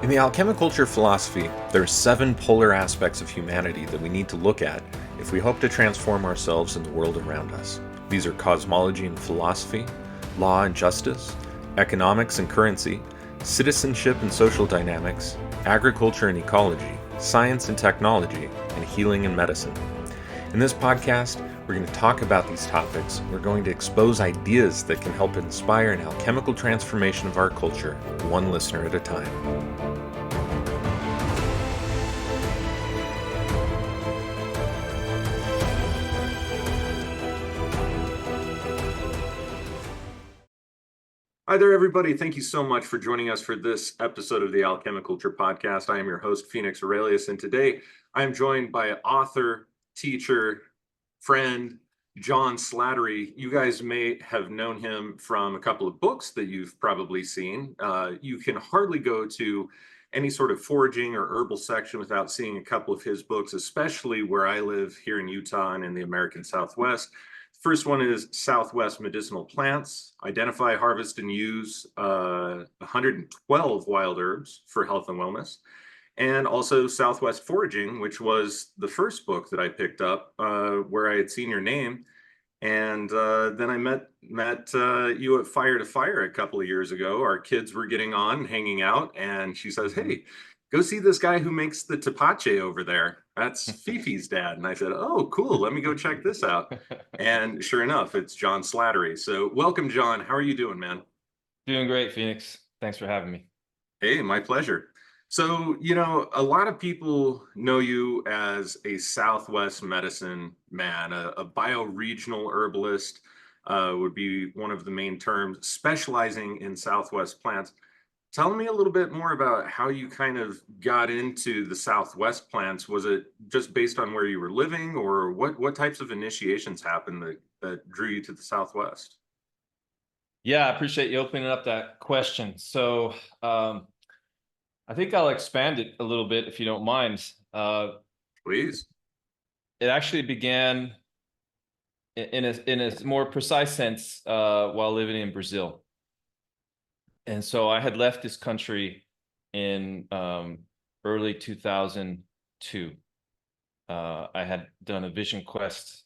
In the Alchemi-Culture philosophy, there are 7 polar aspects of humanity that we need to look at if we hope to transform ourselves and the world around us. These are cosmology and philosophy, law and justice, economics and currency, citizenship and social dynamics, agriculture and ecology, science and technology, and healing and medicine. In this podcast, we're going to talk about these topics. We're going to expose ideas that can help inspire an alchemical transformation of our culture, one listener at a time. Hi there, everybody. Thank you so much for joining us for this episode of the Alchemi-Culture Podcast. I am your host, Phoenix Aurelius, and today I am joined by author, teacher, friend, John Slattery. You guys may have known him from a couple of books that you've probably seen. You can hardly go to any sort of foraging or herbal section without seeing a couple of his books, especially where I live here in Utah and in the American Southwest. First one is Southwest Medicinal Plants, Identify, Harvest, and Use 112 Wild Herbs for Health and Wellness. And also Southwest Foraging, which was the first book that I picked up where I had seen your name. And then I met you at Fire to Fire a couple of years ago. Our kids were getting on, hanging out, and she says, "Hey, go see this guy who makes the tepache over there. That's Fifi's dad." And I said, "Oh, cool. Let me go check this out." And sure enough, it's John Slattery. So welcome, John. How are you doing, man? Doing great, Phoenix. Thanks for having me. Hey, my pleasure. So, a lot of people know you as a Southwest medicine man, a bioregional herbalist would be one of the main terms, specializing in Southwest plants. Tell me a little bit more about how you kind of got into the Southwest plants. Was it just based on where you were living, or what types of initiations happened that drew you to the Southwest? Yeah, I appreciate you opening up that question. So I think I'll expand it a little bit if you don't mind. Please. It actually began in a more precise sense while living in Brazil. And so I had left this country in early 2002. I had done a vision quest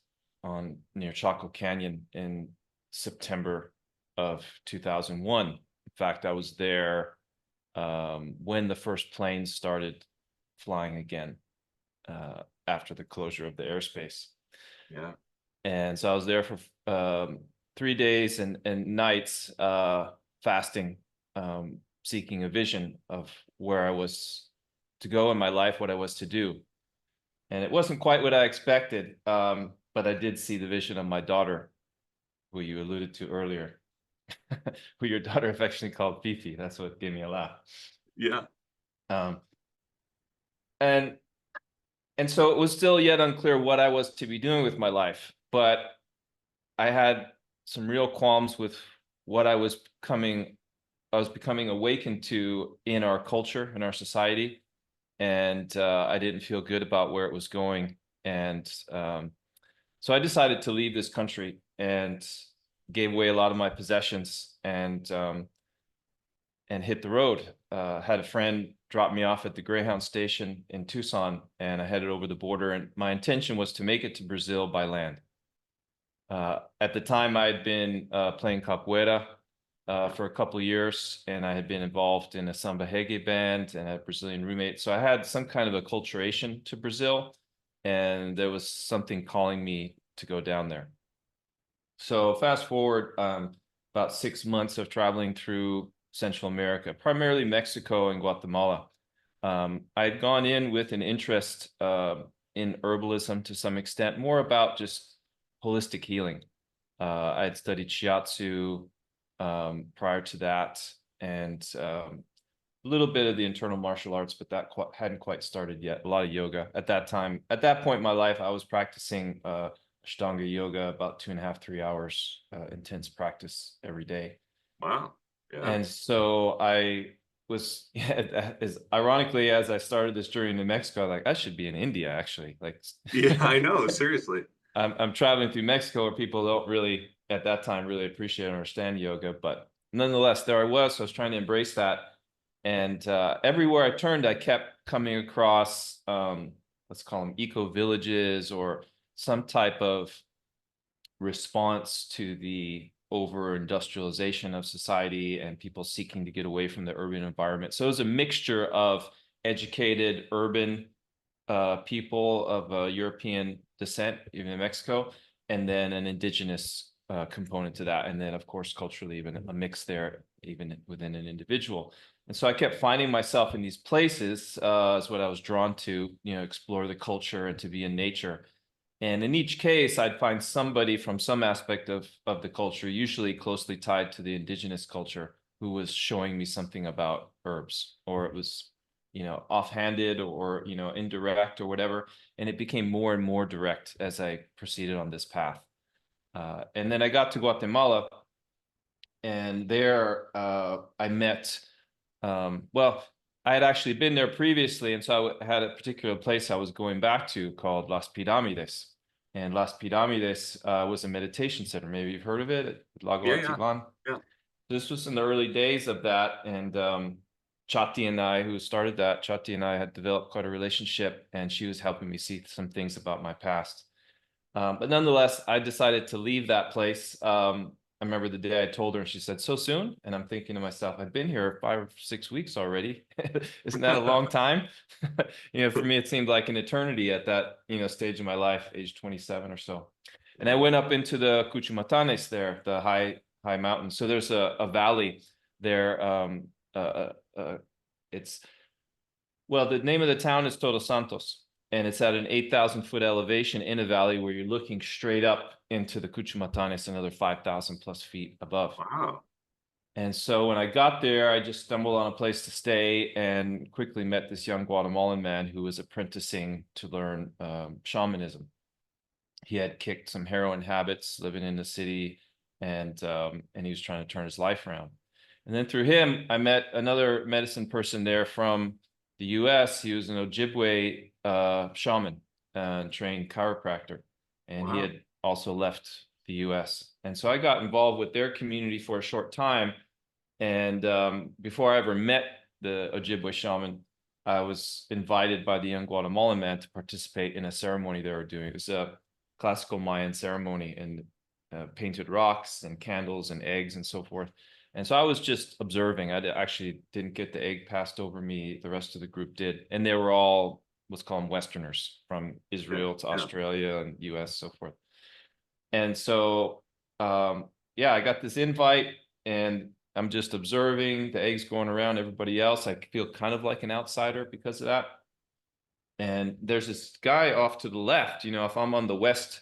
near Chaco Canyon in September of 2001. In fact, I was there when the first planes started flying again after the closure of the airspace. Yeah. And so I was there for 3 days and nights fasting, seeking a vision of where I was to go in my life, what I was to do. And it wasn't quite what I expected, but I did see the vision of my daughter, who you alluded to earlier, who your daughter affectionately called Fifi. That's what gave me a laugh. Yeah. And so it was still yet unclear what I was to be doing with my life, but I had some real qualms with what I was becoming awakened to in our culture, in our society. And I didn't feel good about where it was going. And so I decided to leave this country and gave away a lot of my possessions and hit the road. Had a friend drop me off at the Greyhound station in Tucson, and I headed over the border. And my intention was to make it to Brazil by land. At the time, I had been playing capoeira for a couple of years, and I had been involved in a samba reggae band and a Brazilian roommate. So I had some kind of acculturation to Brazil, and there was something calling me to go down there. So fast forward about 6 months of traveling through Central America, primarily Mexico and Guatemala. I had gone in with an interest in herbalism to some extent, more about just holistic healing. I had studied shiatsu prior to that, and a little bit of the internal martial arts, but that hadn't quite started yet. A lot of yoga at that time. At that point in my life, I was practicing Ashtanga yoga, about 2.5, 3 hours intense practice every day. Wow. Yeah. And so I was, as ironically as I started this journey to Mexico, like I should be in India actually. Like, Yeah, I know. Seriously. I'm traveling through Mexico where people don't really at that time really appreciate or understand yoga, but nonetheless, there I was trying to embrace that. And everywhere I turned, I kept coming across, let's call them eco villages, or some type of response to the over industrialization of society and people seeking to get away from the urban environment. So it was a mixture of educated urban people of European descent, even in Mexico, and then an indigenous component to that. And then, of course, culturally, even a mix there, even within an individual. And so I kept finding myself in these places, is what I was drawn to, explore the culture and to be in nature. And in each case, I'd find somebody from some aspect of the culture, usually closely tied to the indigenous culture, who was showing me something about herbs, or it was, offhanded or, indirect or whatever. And it became more and more direct as I proceeded on this path. And then I got to Guatemala, and there I met, I had actually been there previously, and so I had a particular place I was going back to called Las Piramides. And Las Piramides was a meditation center. Maybe you've heard of it, Lago Yeah, yeah, Atitlan. yeah. This was in the early days of that, and Chati and I, who started that, Chati and I had developed quite a relationship, and she was helping me see some things about my past. But nonetheless, I decided to leave that place. I remember the day I told her, and she said, "So soon?" And I'm thinking to myself, I've been here 5 or 6 weeks already. Isn't that a long time? For me, it seemed like an eternity at that, stage of my life, age 27 or so. And I went up into the Cuchumatanes there, the high mountains. So there's a valley there. The name of the town is Todos Santos, and it's at an 8,000-foot elevation in a valley where you're looking straight up into the Cuchumatanes, another 5,000 plus feet above. Wow. And so when I got there, I just stumbled on a place to stay and quickly met this young Guatemalan man who was apprenticing to learn shamanism. He had kicked some heroin habits living in the city, and he was trying to turn his life around. And then through him, I met another medicine person there from the US. He was an Ojibwe shaman and trained chiropractor. And he had also left the US. And so I got involved with their community for a short time. And before I ever met the Ojibwe shaman, I was invited by the young Guatemalan man to participate in a ceremony they were doing. It was a classical Mayan ceremony, and painted rocks and candles and eggs and so forth. And so I was just observing. I actually didn't get the egg passed over me. The rest of the group did. And they were all, let's call them Westerners, from Israel to Australia and US, so forth. And so, I got this invite, and I'm just observing the eggs going around everybody else. I feel kind of like an outsider because of that. And there's this guy off to the left. If I'm on the west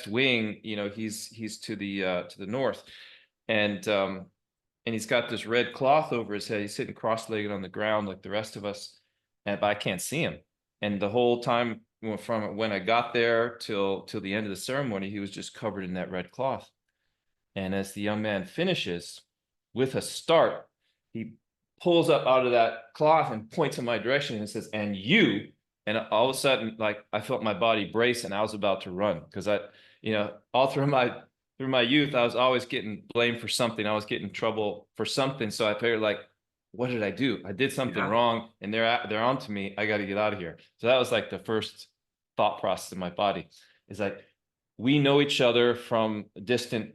wing, he's to the north. And he's got this red cloth over his head. He's sitting cross-legged on the ground like the rest of us, but I can't see him. And the whole time, from when I got there till the end of the ceremony, he was just covered in that red cloth. And as the young man finishes, with a start, he pulls up out of that cloth and points in my direction and says, "And you." And all of a sudden, like, I felt my body brace, and I was about to run, because all through my youth, I was always getting blamed for something. I was getting in trouble for something. So I figured, like, what did I do? I did something wrong, and they're on to me. I got to get out of here. So that was like the first thought process in my body. Is like, we know each other from distant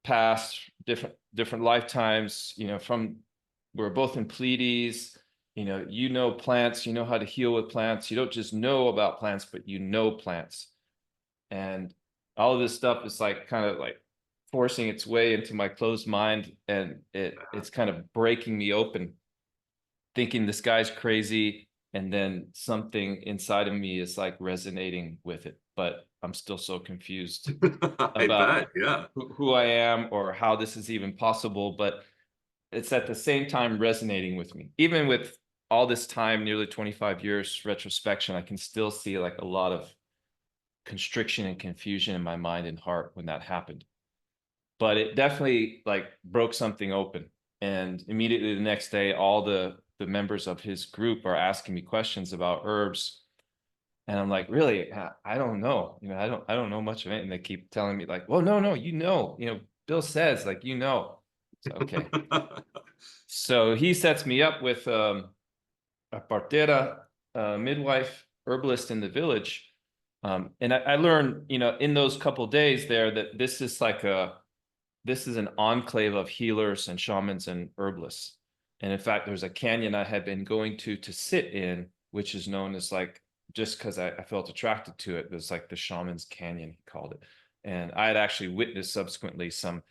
past, different lifetimes. We're both in Pleiades. Plants. You know how to heal with plants. You don't just know about plants, but you know plants. And all of this stuff is like kind of like forcing its way into my closed mind, and it's kind of breaking me open, thinking this guy's crazy, and then something inside of me is like resonating with it, but I'm still so confused about who I am or how this is even possible. But it's at the same time resonating with me. Even with all this time, nearly 25 years retrospection, I can still see like a lot of constriction and confusion in my mind and heart when that happened. But it definitely like broke something open. And immediately the next day, all the members of his group are asking me questions about herbs. And I'm like, really? I don't know. I don't know much of it. And they keep telling me like, well, no, Bill says, like, So, okay. So he sets me up with a partera, midwife, herbalist in the village. And I learned, in those couple of days there that this is an enclave of healers and shamans and herbalists. And in fact, there's a canyon I had been going to sit in, which is known as just because I felt attracted to it, it was like the Shaman's Canyon, he called it. And I had actually witnessed subsequently some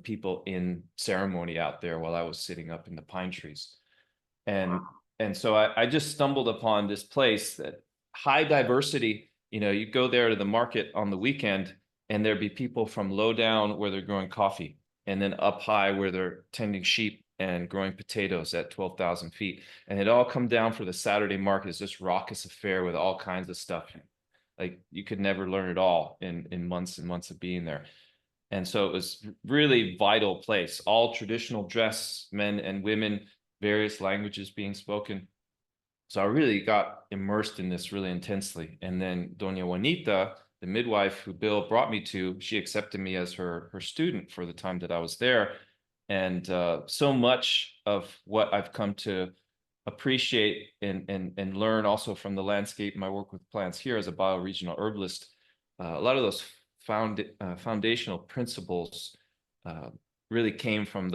people in ceremony out there while I was sitting up in the pine trees. And so I just stumbled upon this place that high diversity. You go there to the market on the weekend, and there'd be people from low down where they're growing coffee, and then up high where they're tending sheep and growing potatoes at 12,000 feet. And it all come down for the Saturday market. It's this raucous affair with all kinds of stuff. Like you could never learn it all in months and months of being there. And so it was really vital place, all traditional dress, men and women, various languages being spoken. So I really got immersed in this really intensely. And then Doña Juanita, the midwife who Bill brought me to, she accepted me as her student for the time that I was there. And so much of what I've come to appreciate and learn also from the landscape, my work with plants here as a bioregional herbalist, a lot of those foundational principles really came from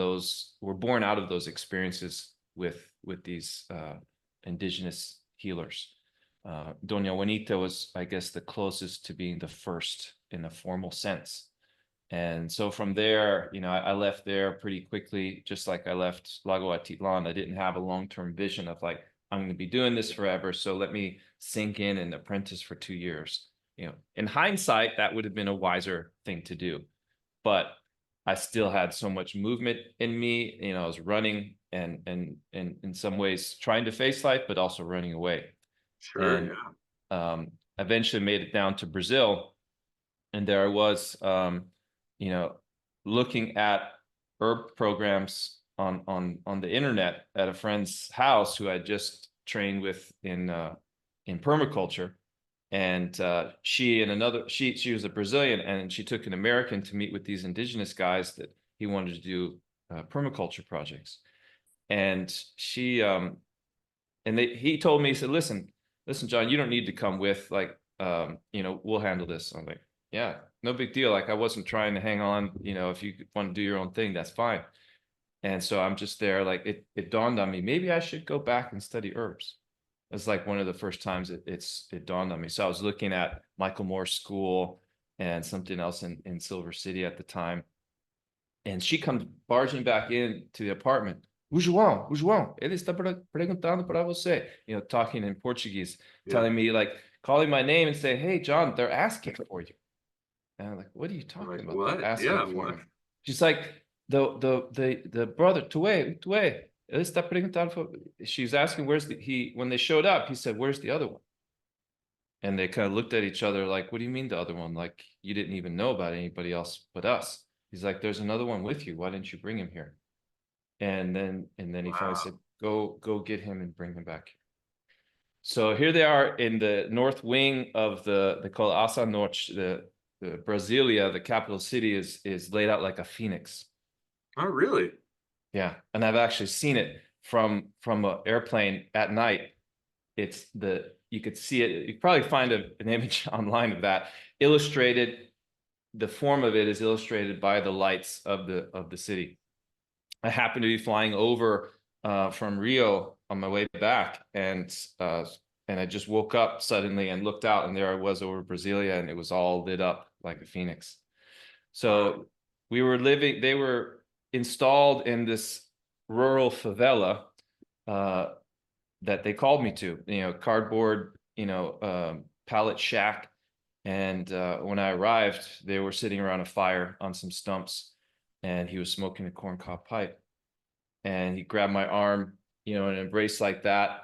were born out of those experiences with these indigenous healers. Doña Juanita was, I guess, the closest to being the first in a formal sense. And so from there, I left there pretty quickly, just like I left Lago Atitlan. I didn't have a long-term vision of I'm going to be doing this forever, so let me sink in and apprentice for 2 years. In hindsight, that would have been a wiser thing to do. But I still had so much movement in me. I was running and in some ways trying to face life, but also running away. Sure, and yeah. Eventually made it down to Brazil. And there I was, looking at herb programs on the internet at a friend's house who I just trained with in permaculture. And she was a Brazilian, and she took an American to meet with these indigenous guys that he wanted to do permaculture projects. And he told me, he said, listen, John, you don't need to come with, we'll handle this. I'm like, yeah, no big deal. I wasn't trying to hang on, if you want to do your own thing, that's fine. And so I'm just there, it dawned on me, maybe I should go back and study herbs. It's one of the first times it dawned on me. So I was looking at Michael Moore's school and something else in Silver City at the time. And she comes barging back into the apartment. O João, ele está perguntando para você, talking in Portuguese, telling me, calling my name and saying, hey, John, they're asking for you. And I'm like, what are you talking about? What? Asking for me. She's like, the brother, Tué, ele está perguntando for. She's asking, when they showed up, he said, where's the other one? And they kind of looked at each other like, what do you mean the other one? You didn't even know about anybody else but us. He's like, there's another one with you. Why didn't you bring him here? And then he finally said, go get him and bring him back. So here they are in the north wing of they call it Asa Norte, the Brasilia, the capital city, is laid out like a phoenix. Oh, really? Yeah, and I've actually seen it from an airplane at night. You could see it. You could probably find an image online of that illustrated. The form of it is illustrated by the lights of the city. I happened to be flying over from Rio on my way back, and I just woke up suddenly and looked out, and there I was over Brasilia, and it was all lit up like a phoenix. So they were installed in this rural favela that they called me to, cardboard, pallet shack. And when I arrived, they were sitting around a fire on some stumps, and he was smoking a corncob pipe. And he grabbed my arm, in an embrace like that,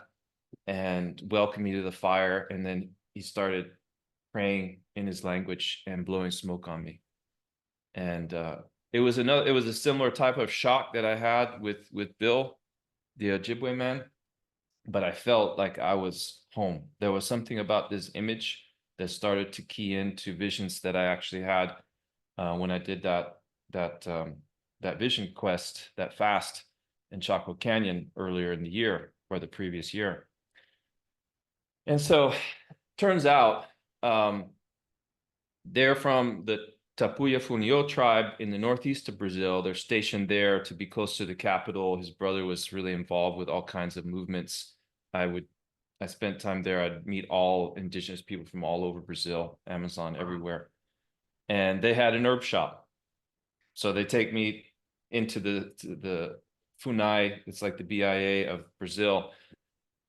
and welcomed me to the fire. And then he started praying in his language and blowing smoke on me. And it was a similar type of shock that I had with Bill, the Ojibwe man, but I felt like I was home. There was something about this image that started to key into visions that I actually had when I did that that vision quest, that fast in Chaco Canyon earlier in the year or the previous year. And so turns out they're from the Tapuia Funio tribe in the northeast of Brazil. They're stationed there to be close to the capital. His brother was really involved with all kinds of movements. I spent time there. I'd meet all indigenous people from all over Brazil, Amazon, everywhere. And they had an herb shop. So they take me into the Funai, it's like the BIA of Brazil,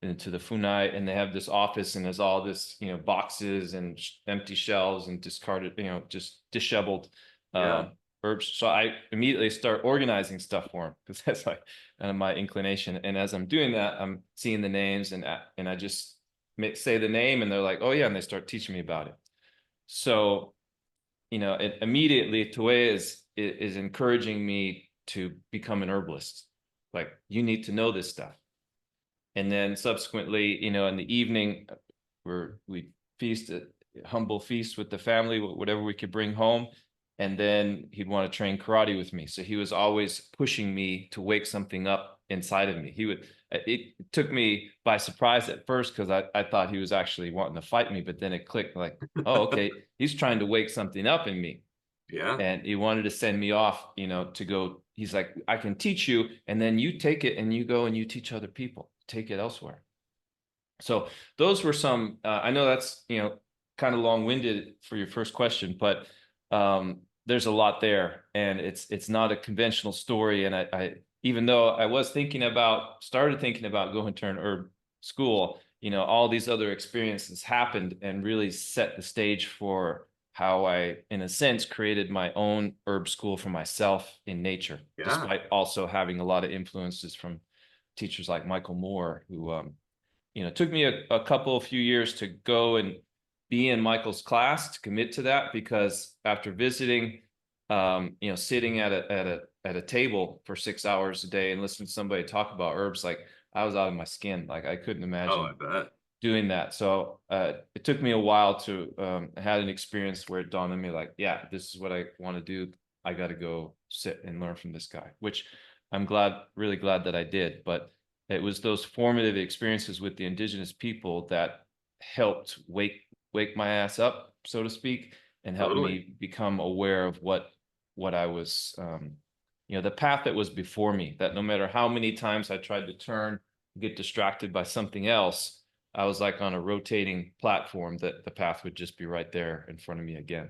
into the Funai, and they have this office, and there's all this, boxes and empty shelves and discarded, just disheveled herbs. So I immediately start organizing stuff for them, because that's like my inclination. And as I'm doing that, I'm seeing the names, and I just say the name, and they're like, oh yeah, and they start teaching me about it. So, immediately Toei is encouraging me to become an herbalist. Like, you need to know this stuff. And then subsequently, in the evening, we feast, a humble feast with the family, whatever we could bring home. And then he'd want to train karate with me. So he was always pushing me to wake something up inside of me. It took me by surprise at first, because I thought he was actually wanting to fight me, but then it clicked, like, oh, okay, he's trying to wake something up in me. Yeah. And he wanted to send me off, to go. He's like, I can teach you, and then you take it and you go and you teach other people. Take it elsewhere. So those were some, I know that's, kind of long-winded for your first question, but there's a lot there, and it's not a conventional story. And I even though I started thinking about going to an herb school, all these other experiences happened and really set the stage for how I, in a sense, created my own herb school for myself in nature, despite also having a lot of influences from teachers like Michael Moore, who, took me a few years to go and be in Michael's class, to commit to that, because after visiting, sitting at a table for 6 hours a day and listening to somebody talk about herbs, like, I was out of my skin. Like, I couldn't imagine doing that. So it took me a while to had an experience where it dawned on me, like, yeah, this is what I want to do. I got to go sit and learn from this guy, which I'm really glad that I did. But it was those formative experiences with the indigenous people that helped wake my ass up, so to speak, and helped me become aware of what I was, the path that was before me, that no matter how many times I tried to turn, get distracted by something else, I was like on a rotating platform, that the path would just be right there in front of me again.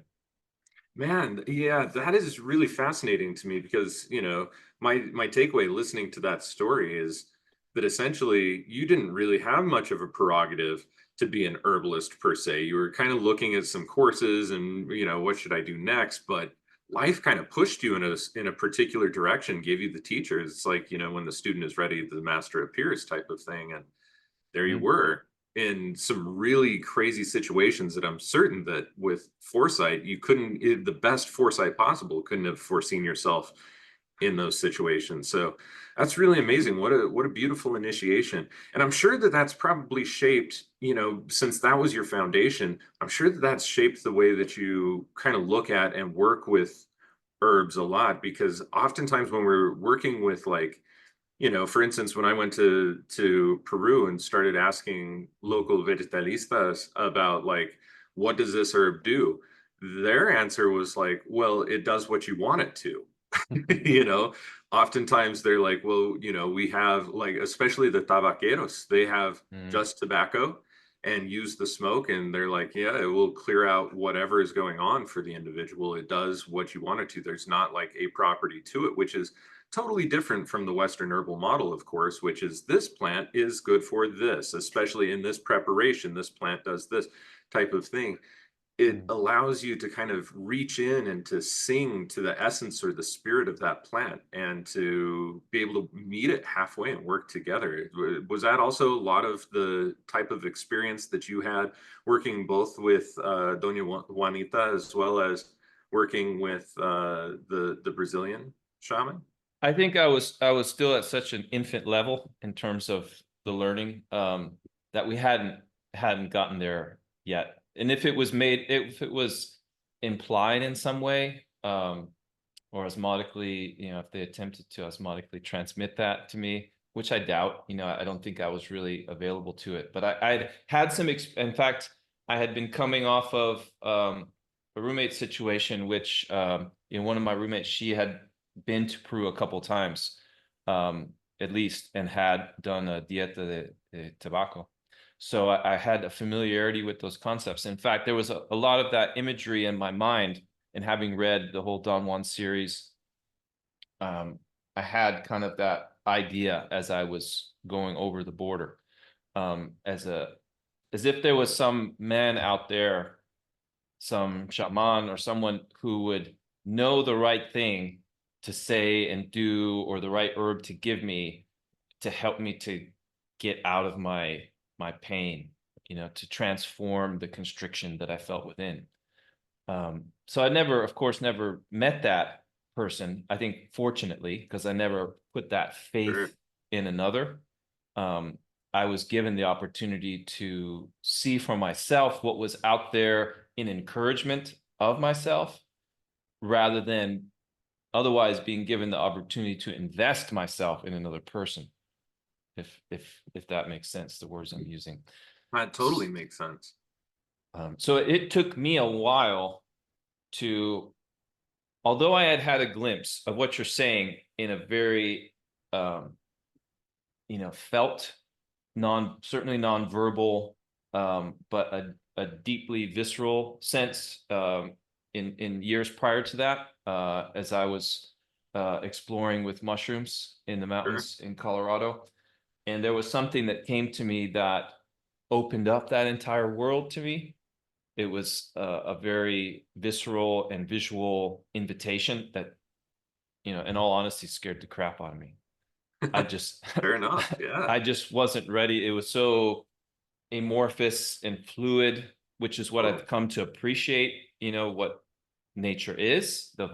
Man, yeah, that is really fascinating to me, because, my takeaway listening to that story is that essentially you didn't really have much of a prerogative to be an herbalist per se. You were kind of looking at some courses and, what should I do next? But life kind of pushed you in a particular direction, gave you the teachers. It's like, when the student is ready, the master appears type of thing. And there you were in some really crazy situations that I'm certain that with foresight, the best foresight possible, couldn't have foreseen yourself in those situations. So that's really amazing. What a beautiful initiation. And I'm sure that that's probably shaped, since that was your foundation, I'm sure that that's shaped the way that you kind of look at and work with herbs a lot, because oftentimes when we're working with, like, for instance, when I went to Peru and started asking local Vitalistas about, like, what does this herb do? Their answer was like, well, it does what you want it to. Oftentimes they're like, well, we have, like, especially the tabaqueros, they have just tobacco and use the smoke. And they're like, yeah, it will clear out whatever is going on for the individual. It does what you want it to. There's not like a property to it, which is totally different from the Western herbal model, of course, which is this plant is good for this, especially in this preparation, this plant does this type of thing. It allows you to kind of reach in and to sing to the essence or the spirit of that plant, and to be able to meet it halfway and work together. Was that also a lot of the type of experience that you had working both with Doña Juanita as well as working with the Brazilian shaman? I think I was still at such an infant level in terms of the learning, that we hadn't gotten there yet. And if it was implied in some way, or osmotically, if they attempted to osmotically transmit that to me, which I doubt. I don't think I was really available to it. But I'd had some, in fact, I had been coming off of a roommate situation, which one of my roommates, she had been to Peru a couple times, at least, and had done a dieta de tobacco. So I had a familiarity with those concepts. In fact, there was a lot of that imagery in my mind, and having read the whole Don Juan series, I had kind of that idea as I was going over the border, as if there was some man out there, some shaman or someone who would know the right thing to say and do, or the right herb to give me to help me to get out of my pain, to transform the constriction that I felt within. So I never, of course, never met that person. I think fortunately, because I never put that faith in another. I was given the opportunity to see for myself what was out there in encouragement of myself, rather than otherwise being given the opportunity to invest myself in another person. If that makes sense, the words I'm using. That totally makes sense. So it took me a while to, although I had had a glimpse of what you're saying in a very, felt, certainly non-verbal, but a deeply visceral sense, in years prior to that, as I was exploring with mushrooms in the mountains in Colorado. And there was something that came to me that opened up that entire world to me. It was a very visceral and visual invitation that, in all honesty, scared the crap out of me. I just fair enough. Yeah. I just wasn't ready. It was so amorphous and fluid, which is what I've come to appreciate, what nature is, the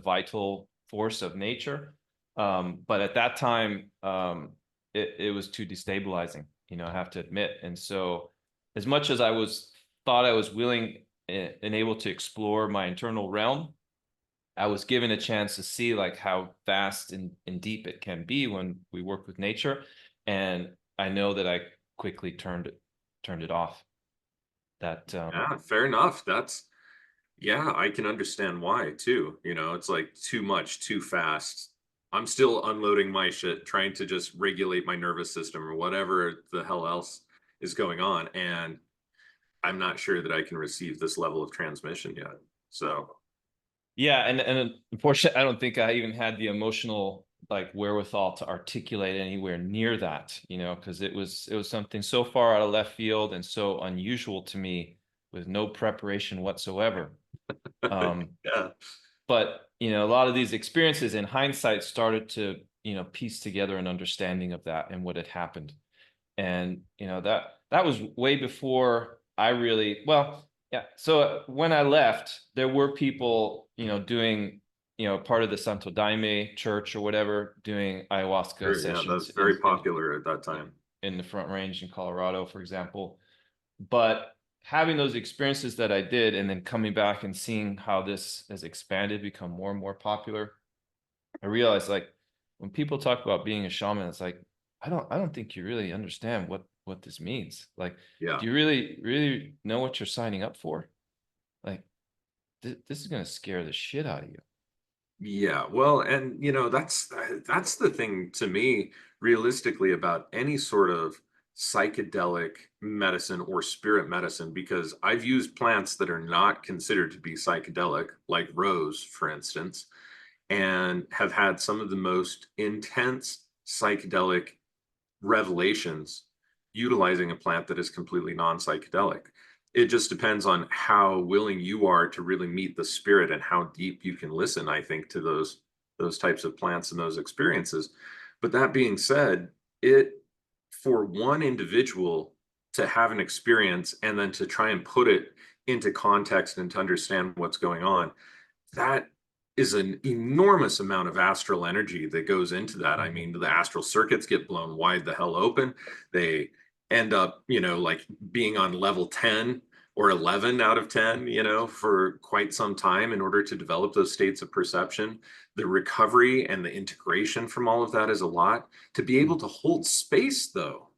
vital force of nature. But at that time, it was too destabilizing, I have to admit. And so as much as thought I was willing and able to explore my internal realm, I was given a chance to see like how vast and deep it can be when we work with nature. And I know that I quickly turned it off. Yeah, fair enough. I can understand why too. It's like too much, too fast. I'm still unloading my shit, trying to just regulate my nervous system or whatever the hell else is going on. And I'm not sure that I can receive this level of transmission yet. So yeah, and unfortunately, I don't think I even had the emotional like wherewithal to articulate anywhere near that, because it was something so far out of left field and so unusual to me, with no preparation whatsoever. yeah. But a lot of these experiences in hindsight started to piece together an understanding of that and what had happened. And that was way before I really, well, yeah. So when I left, there were people doing part of the Santo Daime church or whatever, doing ayahuasca sessions. Yeah, that's very popular at that time in the Front Range in Colorado, for example. But having those experiences that I did, and then coming back and seeing how this has expanded, become more and more popular, I realized, like, when people talk about being a shaman, it's like, I don't think you really understand what this means. Like, yeah. Do you really know what you're signing up for? Like, this is going to scare the shit out of you. Yeah, well, and that's the thing to me, realistically, about any sort of psychedelic medicine or spirit medicine, because I've used plants that are not considered to be psychedelic, like rose, for instance, and have had some of the most intense psychedelic revelations utilizing a plant that is completely non-psychedelic. It just depends on how willing you are to really meet the spirit and how deep you can listen, I think, to those types of plants and those experiences. But that being said, for one individual to have an experience and then to try and put it into context and to understand what's going on, that is an enormous amount of astral energy that goes into that. I mean, the astral circuits get blown wide the hell open. They end up, like being on level 10 or 11 out of 10, for quite some time in order to develop those states of perception. The recovery and the integration from all of that is a lot. To be able to hold space, though,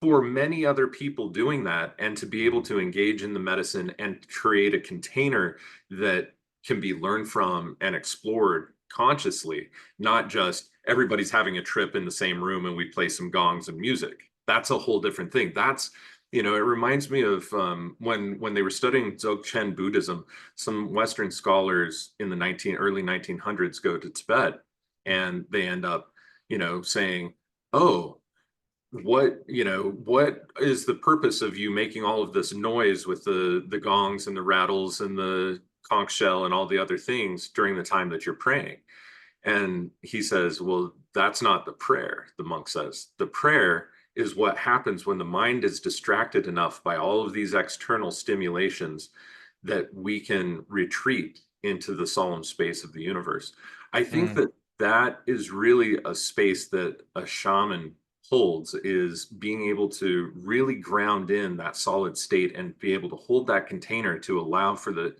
for many other people doing that, and to be able to engage in the medicine and create a container that can be learned from and explored consciously, not just everybody's having a trip in the same room and we play some gongs and music. That's a whole different thing. It reminds me of when they were studying Dzogchen Buddhism. Some Western scholars in the early 1900s go to Tibet, and they end up, saying, "Oh, what is the purpose of you making all of this noise with the gongs and the rattles and the conch shell and all the other things during the time that you're praying?" And he says, "Well, that's not the prayer." The monk says, "The prayer is what happens when the mind is distracted enough by all of these external stimulations that we can retreat into the solemn space of the universe." I think that is really a space that a shaman holds, is being able to really ground in that solid state and be able to hold that container to allow for the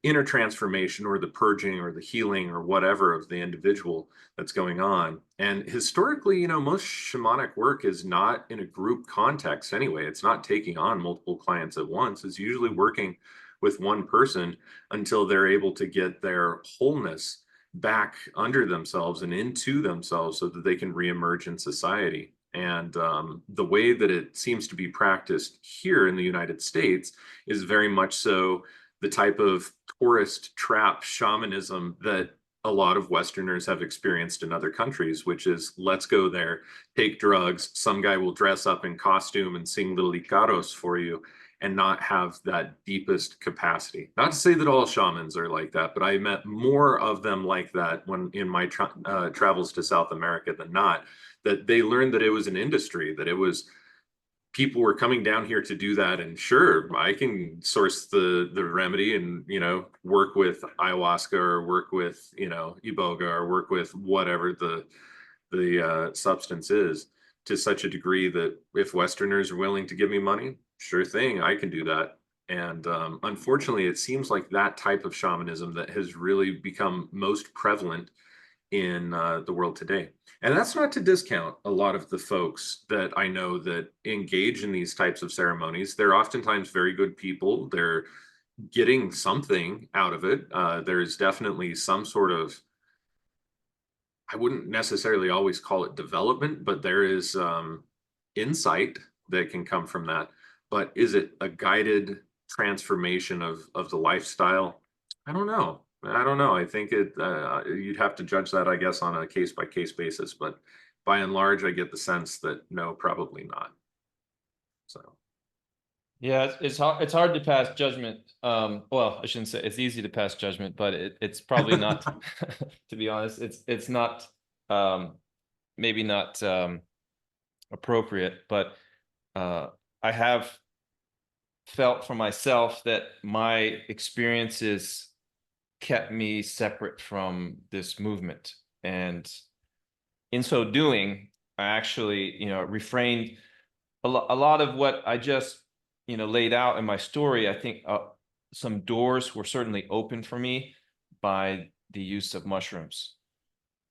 inner transformation or the purging or the healing or whatever of the individual that's going on. And historically, most shamanic work is not in a group context anyway. It's not taking on multiple clients at once. It's usually working with one person until they're able to get their wholeness back under themselves and into themselves so that they can reemerge in society. And the way that it seems to be practiced here in the United States is very much so the type of tourist trap shamanism that a lot of Westerners have experienced in other countries, which is, let's go there, take drugs, some guy will dress up in costume and sing little icaros for you, and not have that deepest capacity. Not to say that all shamans are like that, but I met more of them like that when in my travels to South America than not, that they learned that it was an industry, that it was people were coming down here to do that. And sure, I can source the remedy and, work with ayahuasca or work with, iboga or work with whatever the substance is, to such a degree that if Westerners are willing to give me money, sure thing, I can do that. And unfortunately, it seems like that type of shamanism that has really become most prevalent in the world today. And that's not to discount a lot of the folks that I know that engage in these types of ceremonies. They're oftentimes very good people. They're getting something out of it. There's definitely some sort of, I wouldn't necessarily always call it development, but there is insight that can come from that. But is it a guided transformation of the lifestyle? I don't know. I think you'd have to judge that, I guess, on a case by case basis. But by and large, I get the sense that no, probably not. So. Yeah, it's hard to pass judgment. Well, I shouldn't say it's easy to pass judgment, but it's probably not. To be honest, it's not maybe not appropriate. But I have felt for myself that my experiences kept me separate from this movement, and in so doing, I actually, refrained a lot of what I just, laid out in my story. I think some doors were certainly opened for me by the use of mushrooms.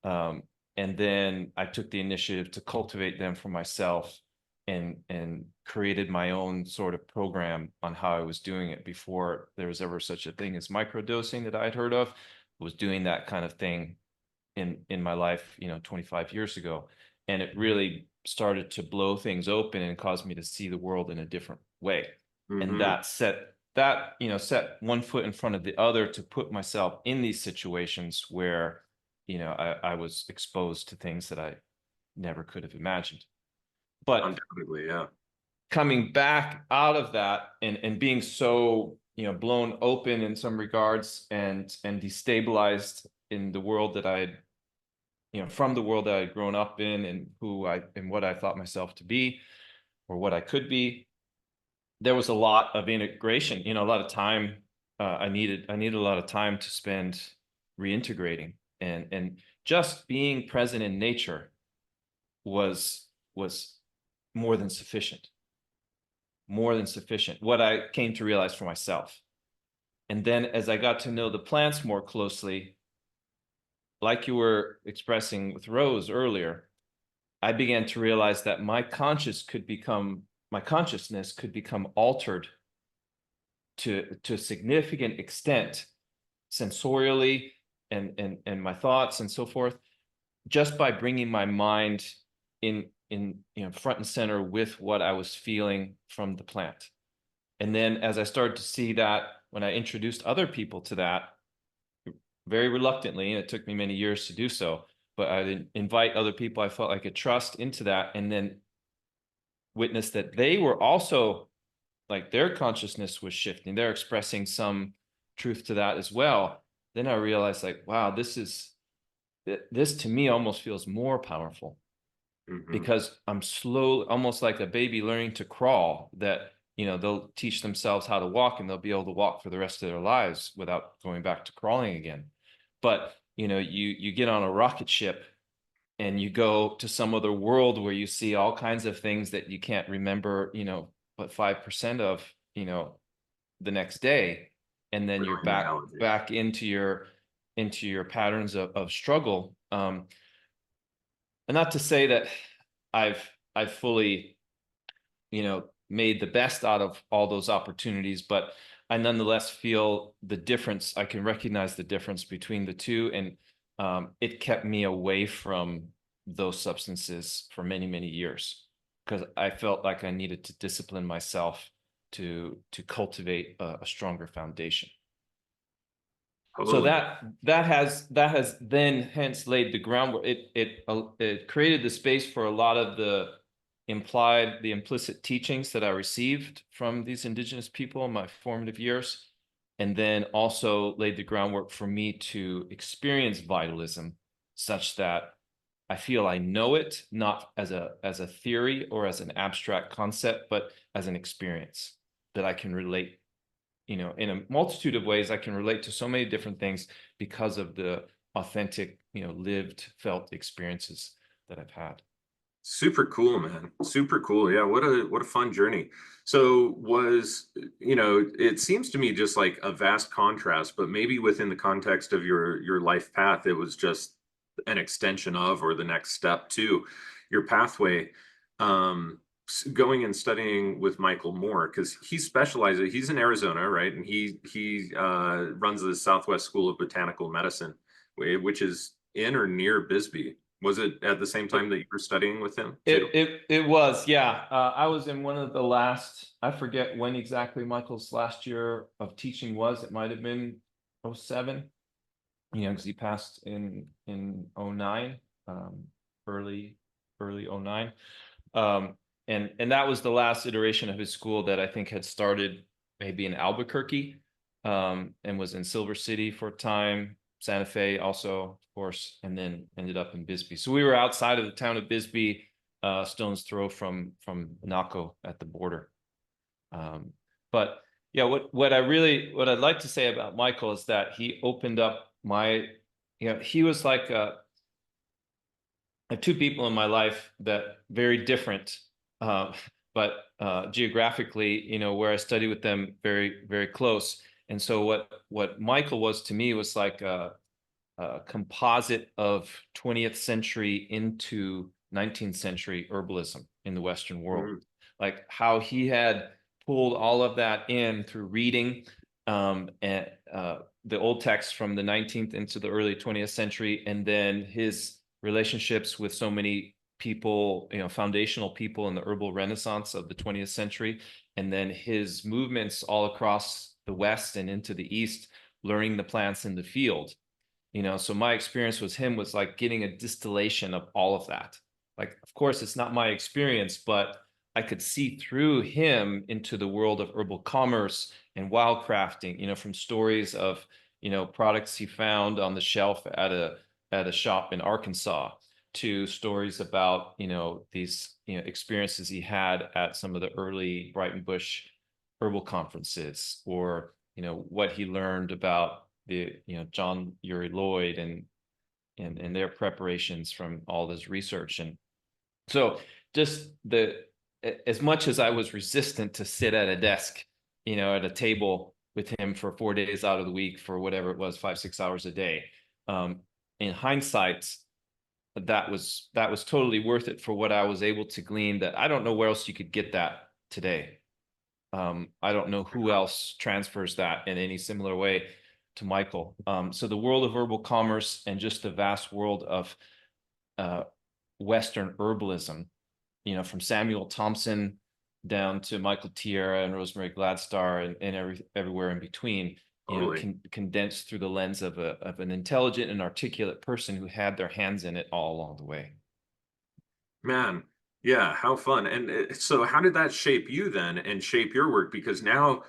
And then I took the initiative to cultivate them for myself, and created my own sort of program on how I was doing it before there was ever such a thing as microdosing that I had heard of. I was doing that kind of thing in my life, 25 years ago. And it really started to blow things open and caused me to see the world in a different way. And that set one foot in front of the other to put myself in these situations where, I was exposed to things that I never could have imagined. But undoubtedly, yeah. Coming back out of that and being so, blown open in some regards and destabilized in the world that I had, from the world that I'd grown up in, and what I thought myself to be, or what I could be, there was a lot of integration, a lot of time. I needed a lot of time to spend reintegrating, and just being present in nature was more than sufficient. more than sufficient, what I came to realize for myself. And then as I got to know the plants more closely, like you were expressing with Rose earlier, I began to realize that my consciousness could become altered to a significant extent, sensorially and my thoughts and so forth, just by bringing my mind in front and center with what I was feeling from the plant. And then as I started to see that, when I introduced other people to that, very reluctantly, and it took me many years to do so, but I invite other people I felt I could trust into that, and then witness that they were also, like, their consciousness was shifting. They're expressing some truth to that as well. Then I realized, like, wow, this to me almost feels more powerful, because I'm slow, almost like a baby learning to crawl, that, they'll teach themselves how to walk and they'll be able to walk for the rest of their lives without going back to crawling again. But, you get on a rocket ship and you go to some other world where you see all kinds of things that you can't remember, but 5% of, the next day. And then you're back into your patterns of struggle. And not to say that I've fully, made the best out of all those opportunities, but I nonetheless feel the difference. I can recognize the difference between the two. And it kept me away from those substances for many, many years, because I felt like I needed to discipline myself to cultivate a stronger foundation. So that has then hence laid the groundwork. It created the space for a lot of the implicit teachings that I received from these indigenous people in my formative years, and then also laid the groundwork for me to experience vitalism, such that I feel I know it, not as a theory or as an abstract concept, but as an experience that I can relate, in a multitude of ways. I can relate to so many different things because of the authentic, lived, felt experiences that I've had. Super cool, man. Super cool. Yeah, what a fun journey. So it seems to me just like a vast contrast, but maybe within the context of your life path, it was just an extension of, or the next step to your pathway. Going and studying with Michael Moore, because he's in Arizona, right? And he runs the Southwest School of Botanical Medicine, which is in or near Bisbee. Was it at the same time that you were studying with him too? It was, yeah. I was in one of the last, I forget when exactly Michael's last year of teaching was. It might have been 07, because he passed in 09, early 09. And that was the last iteration of his school that I think had started maybe in Albuquerque, and was in Silver City for a time, Santa Fe also, of course, and then ended up in Bisbee. So we were outside of the town of Bisbee, stone's throw from Naco at the border. But yeah, what I'd like to say about Michael is that he opened up he was like I have two people in my life that very different, but geographically, where I study with them, very, very close. And so what Michael was to me was like a composite of 20th century into 19th century herbalism in the Western world. Like how he had pulled all of that in through reading, and the old texts from the 19th into the early 20th century, and then his relationships with so many people, foundational people in the herbal renaissance of the 20th century, and then his movements all across the West and into the East, learning the plants in the field. So my experience with him was like getting a distillation of all of that. Like, of course, it's not my experience, but I could see through him into the world of herbal commerce and wildcrafting, from stories of, products he found on the shelf at a shop in Arkansas, to stories about, these, experiences he had at some of the early Brighton Bush herbal conferences, or, what he learned about the, John Uri Lloyd and their preparations from all this research. And so just as much as I was resistant to sit at a desk, at a table with him for 4 days out of the week for whatever it was, 5, 6 hours a day. In hindsight, that was totally worth it for what I was able to glean. That I don't know where else you could get that today. I don't know who else transfers that in any similar way to Michael. So the world of herbal commerce and just the vast world of Western herbalism, from Samuel Thompson down to Michael Tierra and Rosemary Gladstar and everywhere in between, Totally. condensed through the lens of an intelligent and articulate person who had their hands in it all along the way. Man, yeah, how fun. And so how did that shape you then and shape your work? Because now,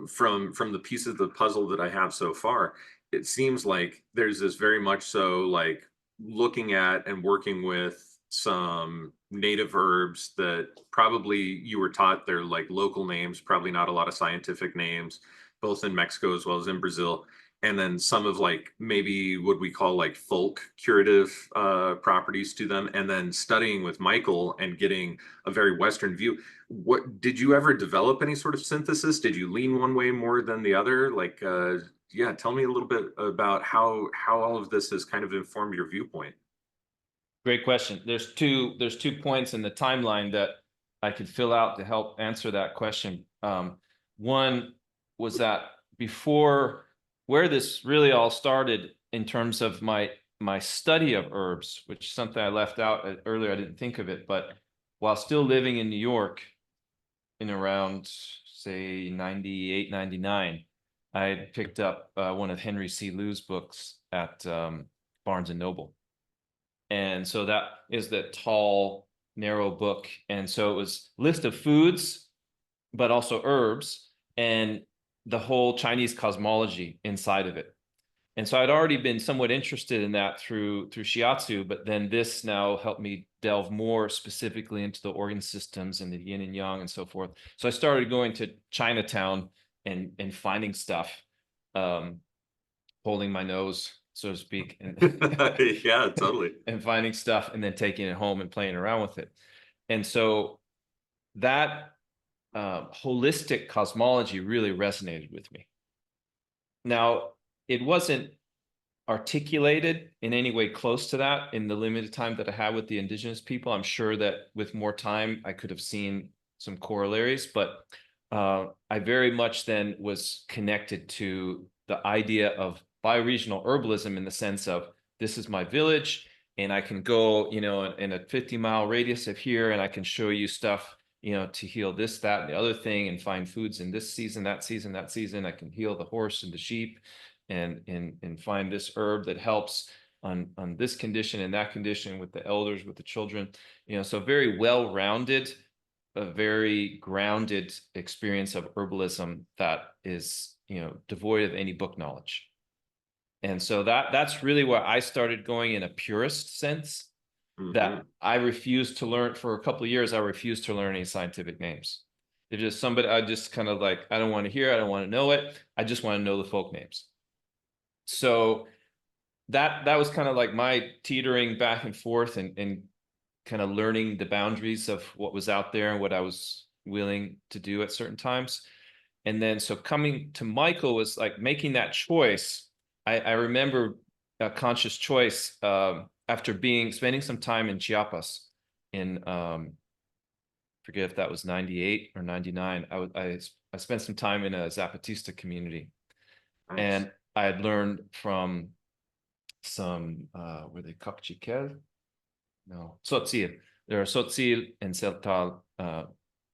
from the pieces of the puzzle that I have so far, it seems like there's this very much so like looking at and working with some native herbs that probably you were taught they're like local names, probably not a lot of scientific names, both in Mexico as well as in Brazil. And then some of like maybe what we call like folk curative properties to them, and then studying with Michael and getting a very Western view. What did you ever develop any sort of synthesis? Did you lean one way more than the other? Like, yeah, tell me a little bit about how all of this has kind of informed your viewpoint. Great question. There's two points in the timeline that I could fill out to help answer that question. One was that before, where this really all started in terms of my study of herbs, which is something I left out earlier, I didn't think of it, but while still living in New York in around, say, 98, 99, I had picked up one of Henry C. Liu's books at Barnes and Noble. And so that is the tall, narrow book. And so it was list of foods, but also herbs and the whole Chinese cosmology inside of it. And so I'd already been somewhat interested in that through shiatsu, but then this now helped me delve more specifically into the organ systems and the yin and yang and so forth. So I started going to Chinatown and finding stuff, holding my nose, so to speak, and Yeah, totally. and finding stuff and then taking it home and playing around with it. And so that holistic cosmology really resonated with me. Now, it wasn't articulated in any way close to that in the limited time that I had with the indigenous people. I'm sure that with more time, I could have seen some corollaries, but I very much then was connected to the idea of bioregional herbalism in the sense of this is my village and I can go, in a 50-mile radius of here and I can show you stuff, to heal this, that, and the other thing and find foods in this season, that season, that season. I can heal the horse and the sheep and find this herb that helps on this condition and that condition with the elders, with the children, so very well-rounded, a very grounded experience of herbalism that is, devoid of any book knowledge. And so that's really where I started going in a purist sense, that I refused to learn for a couple of years. I refused to learn any scientific names. It's just somebody, I just kind of like, I don't want to hear it. I don't want to know it. I just want to know the folk names. So that was kind of like my teetering back and forth and kind of learning the boundaries of what was out there and what I was willing to do at certain times. And then, so coming to Michael was like making that choice. I remember a conscious choice after spending some time in Chiapas in, forget if that was 98 or 99. I spent some time in a Zapatista community. Nice. And I had learned from some, were they Capchiquel? No, Tzotzil. There are Tzotzil and Celtal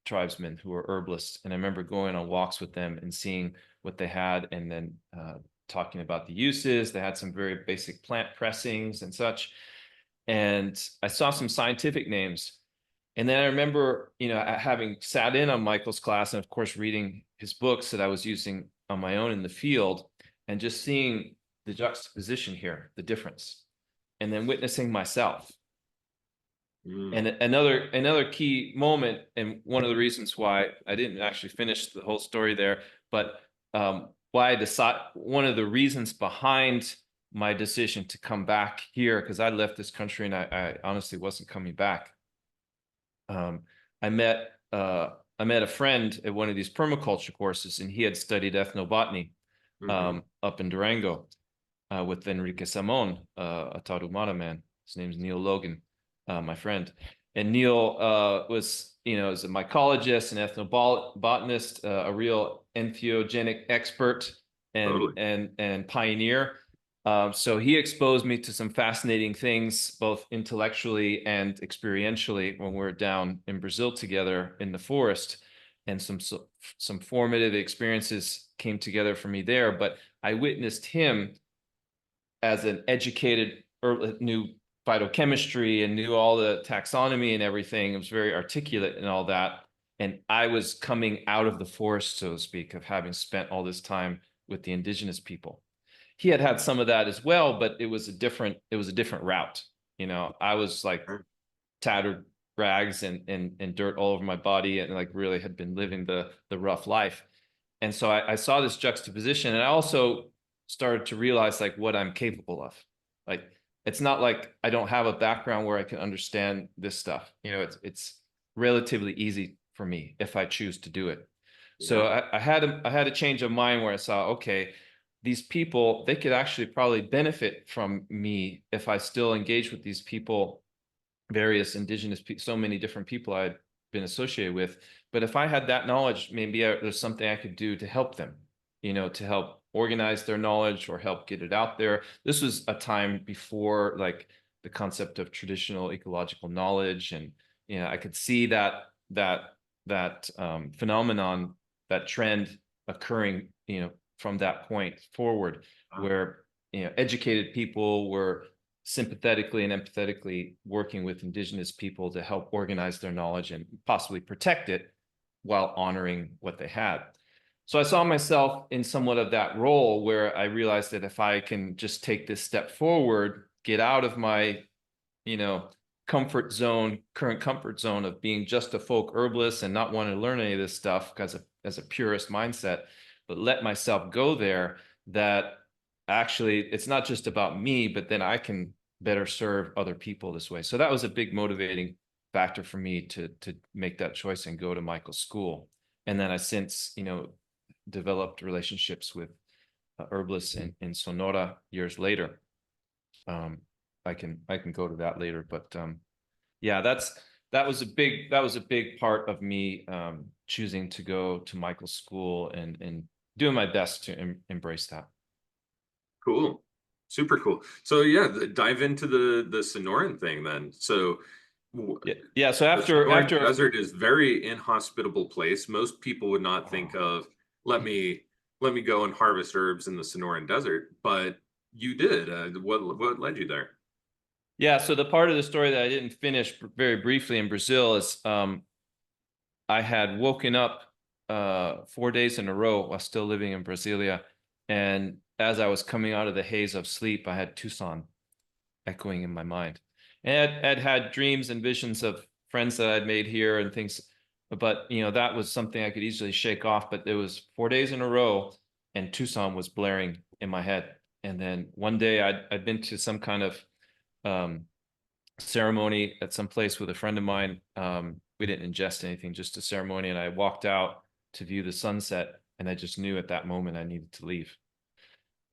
tribesmen who are herbalists. And I remember going on walks with them and seeing what they had and then talking about the uses. They had some very basic plant pressings and such. And I saw some scientific names. And then I remember, having sat in on Michael's class and of course reading his books that I was using on my own in the field and just seeing the juxtaposition here, the difference, and then witnessing myself. And another key moment, and one of the reasons why I didn't actually finish the whole story there, but why I decided, one of the reasons behind my decision to come back here, because I left this country and I honestly wasn't coming back, I met a friend at one of these permaculture courses, and he had studied ethnobotany up in Durango with Enrique Samon, a Tarahumara man. His name's Neil Logan, my friend. And Neil is a mycologist, an ethnobotanist, a real entheogenic expert Totally. and pioneer. So he exposed me to some fascinating things, both intellectually and experientially, when we were down in Brazil together in the forest, and some formative experiences came together for me there. But I witnessed him as an educated, or knew phytochemistry and knew all the taxonomy and everything. It was very articulate and all that. And I was coming out of the forest, so to speak, of having spent all this time with the indigenous people. He had some of that as well, but it was a different route. I was like tattered rags and dirt all over my body, and like really had been living the rough life. And so I saw this juxtaposition, and I also started to realize like what I'm capable of. Like, it's not like I don't have a background where I can understand this stuff. It's relatively easy for me if I choose to do it. So I had a change of mind where I saw, okay, these people, they could actually probably benefit from me if I still engage with these people, various indigenous people, so many different people I'd been associated with. But if I had that knowledge, maybe there's something I could do to help them, to help organize their knowledge or help get it out there. This was a time before like the concept of traditional ecological knowledge. And, I could see that phenomenon, that trend occurring, from that point forward, where, educated people were sympathetically and empathetically working with indigenous people to help organize their knowledge and possibly protect it while honoring what they had. So I saw myself in somewhat of that role, where I realized that if I can just take this step forward, get out of my, current comfort zone of being just a folk herbalist and not wanting to learn any of this stuff as a purist mindset, but let myself go there, that actually it's not just about me, but then I can better serve other people this way. So that was a big motivating factor for me to make that choice and go to Michael's school. And then I since, developed relationships with herbalists in Sonora years later. I can go to that later, but yeah, that was a big part of me choosing to go to Michael's school and doing my best to embrace that. Cool. Super cool. So yeah, dive into the Sonoran thing then. So yeah. So the Sonoran after desert is very inhospitable place. Most people would not think of let me go and harvest herbs in the Sonoran desert, but you did. What led you there? Yeah, so the part of the story that I didn't finish very briefly in Brazil is I had woken up 4 days in a row while still living in Brasilia. And as I was coming out of the haze of sleep, I had Tucson echoing in my mind. And I'd had dreams and visions of friends that I'd made here and things, but that was something I could easily shake off. But there was 4 days in a row and Tucson was blaring in my head. And then one day I'd been to some kind of ceremony at some place with a friend of mine. We didn't ingest anything, just a ceremony. And I walked out to view the sunset, and I just knew at that moment I needed to leave.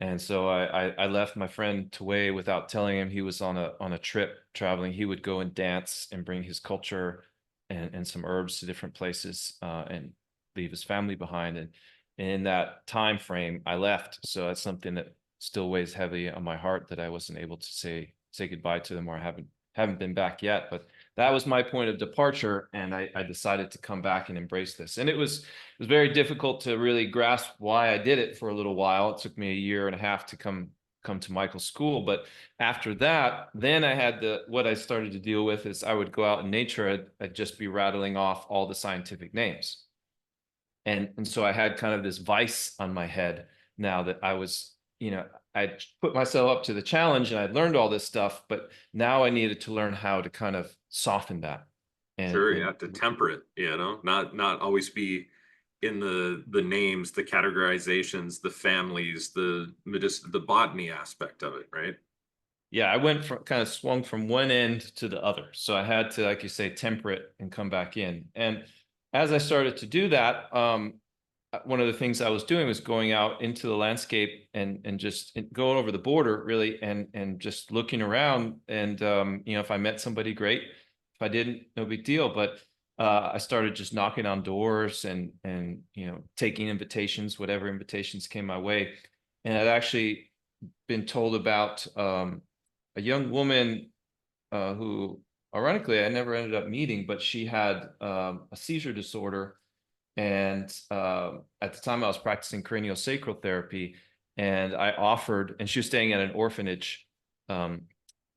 And so I left my friend Taway without telling him. He was on a trip traveling. He would go and dance and bring his culture and some herbs to different places and leave his family behind. And in that time frame, I left. So that's something that still weighs heavy on my heart, that I wasn't able to say goodbye to them, or I haven't been back yet. But that was my point of departure, and I decided to come back and embrace this. And it was very difficult to really grasp why I did it for a little while. It took me a year and a half to come to Michael's school. But after that, then I had what I started to deal with is I would go out in nature. I'd just be rattling off all the scientific names. And so I had kind of this vice on my head now that I was, I'd put myself up to the challenge and I'd learned all this stuff, but now I needed to learn how to kind of soften that. Sure, you have to temper it, not always be in the names, the categorizations, the families, the botany aspect of it, right? Yeah, I went from kind of swung from one end to the other. So I had to, like you say, temper it and come back in. And as I started to do that, one of the things I was doing was going out into the landscape and just going over the border really and just looking around. And if I met somebody, great. If I didn't, no big deal. But I started just knocking on doors and taking invitations, whatever invitations came my way. And I'd actually been told about a young woman who, ironically, I never ended up meeting, but she had a seizure disorder. And at the time, I was practicing craniosacral therapy, and I offered, and she was staying at an orphanage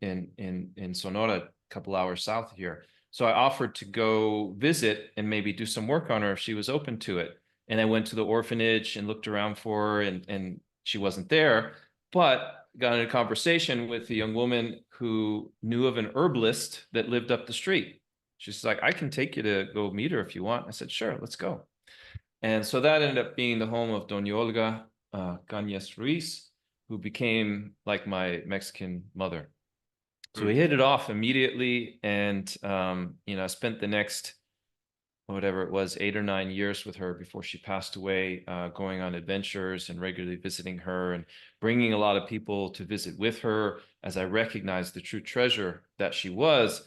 in Sonora, a couple hours south of here. So I offered to go visit and maybe do some work on her if she was open to it. And I went to the orphanage and looked around for her, and she wasn't there. But got in a conversation with a young woman who knew of an herbalist that lived up the street. She's like, I can take you to go meet her if you want. I said, sure, let's go. And so that ended up being the home of Doña Olga Cañas Ruiz, who became like my Mexican mother. So we hit it off immediately. And, I spent the next, whatever it was, 8 or 9 years with her before she passed away, going on adventures and regularly visiting her and bringing a lot of people to visit with her as I recognized the true treasure that she was,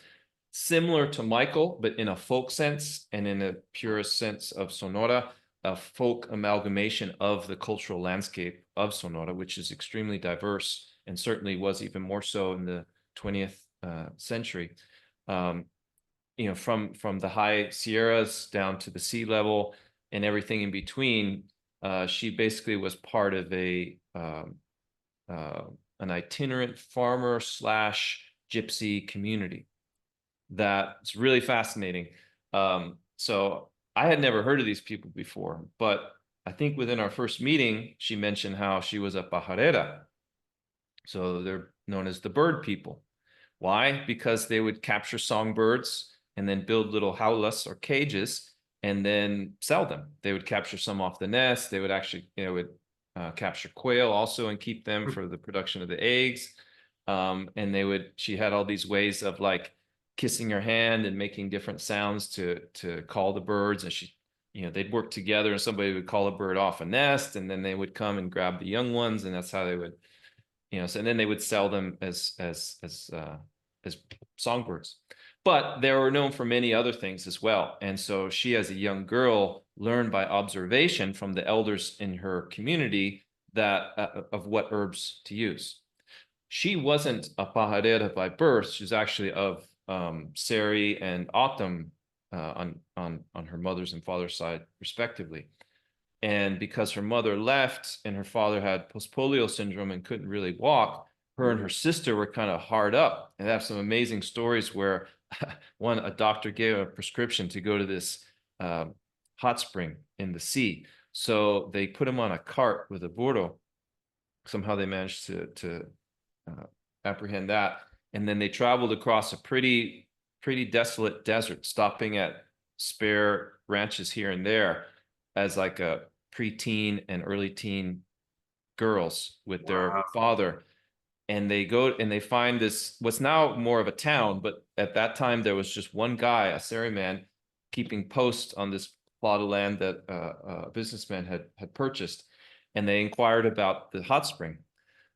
similar to Michael, but in a folk sense and in a purest sense of Sonora, a folk amalgamation of the cultural landscape of Sonora, which is extremely diverse and certainly was even more so in the 20th century. From the high Sierras down to the sea level and everything in between, she basically was part of an itinerant farmer / gypsy community. That's really fascinating. So I had never heard of these people before, but I think within our first meeting, she mentioned how she was a pajarera. So they're known as the bird people. Why? Because they would capture songbirds and then build little jaulas or cages and then sell them. They would capture some off the nest. They would actually, capture quail also and keep them for the production of the eggs. She had all these ways of like kissing her hand and making different sounds to call the birds. And they'd work together and somebody would call a bird off a nest and then they would come and grab the young ones. And that's how they would, so, and then they would sell them as songbirds. But they were known for many other things as well. And so she, as a young girl, learned by observation from the elders in her community that of what herbs to use. She wasn't a pajarera by birth. She was actually of Seri and Autumn on her mother's and father's side, respectively. And because her mother left and her father had post-polio syndrome and couldn't really walk, her and her sister were kind of hard up. And they have some amazing stories where a doctor gave a prescription to go to this hot spring in the sea. So they put him on a cart with a burro. Somehow they managed to apprehend that. And then they traveled across a pretty desolate desert, stopping at spare ranches here and there as like a preteen and early teen girls with their father. And they go and they find this, what's now more of a town, but at that time there was just one guy, a Seri man, keeping post on this plot of land that a businessman had purchased. And they inquired about the hot spring.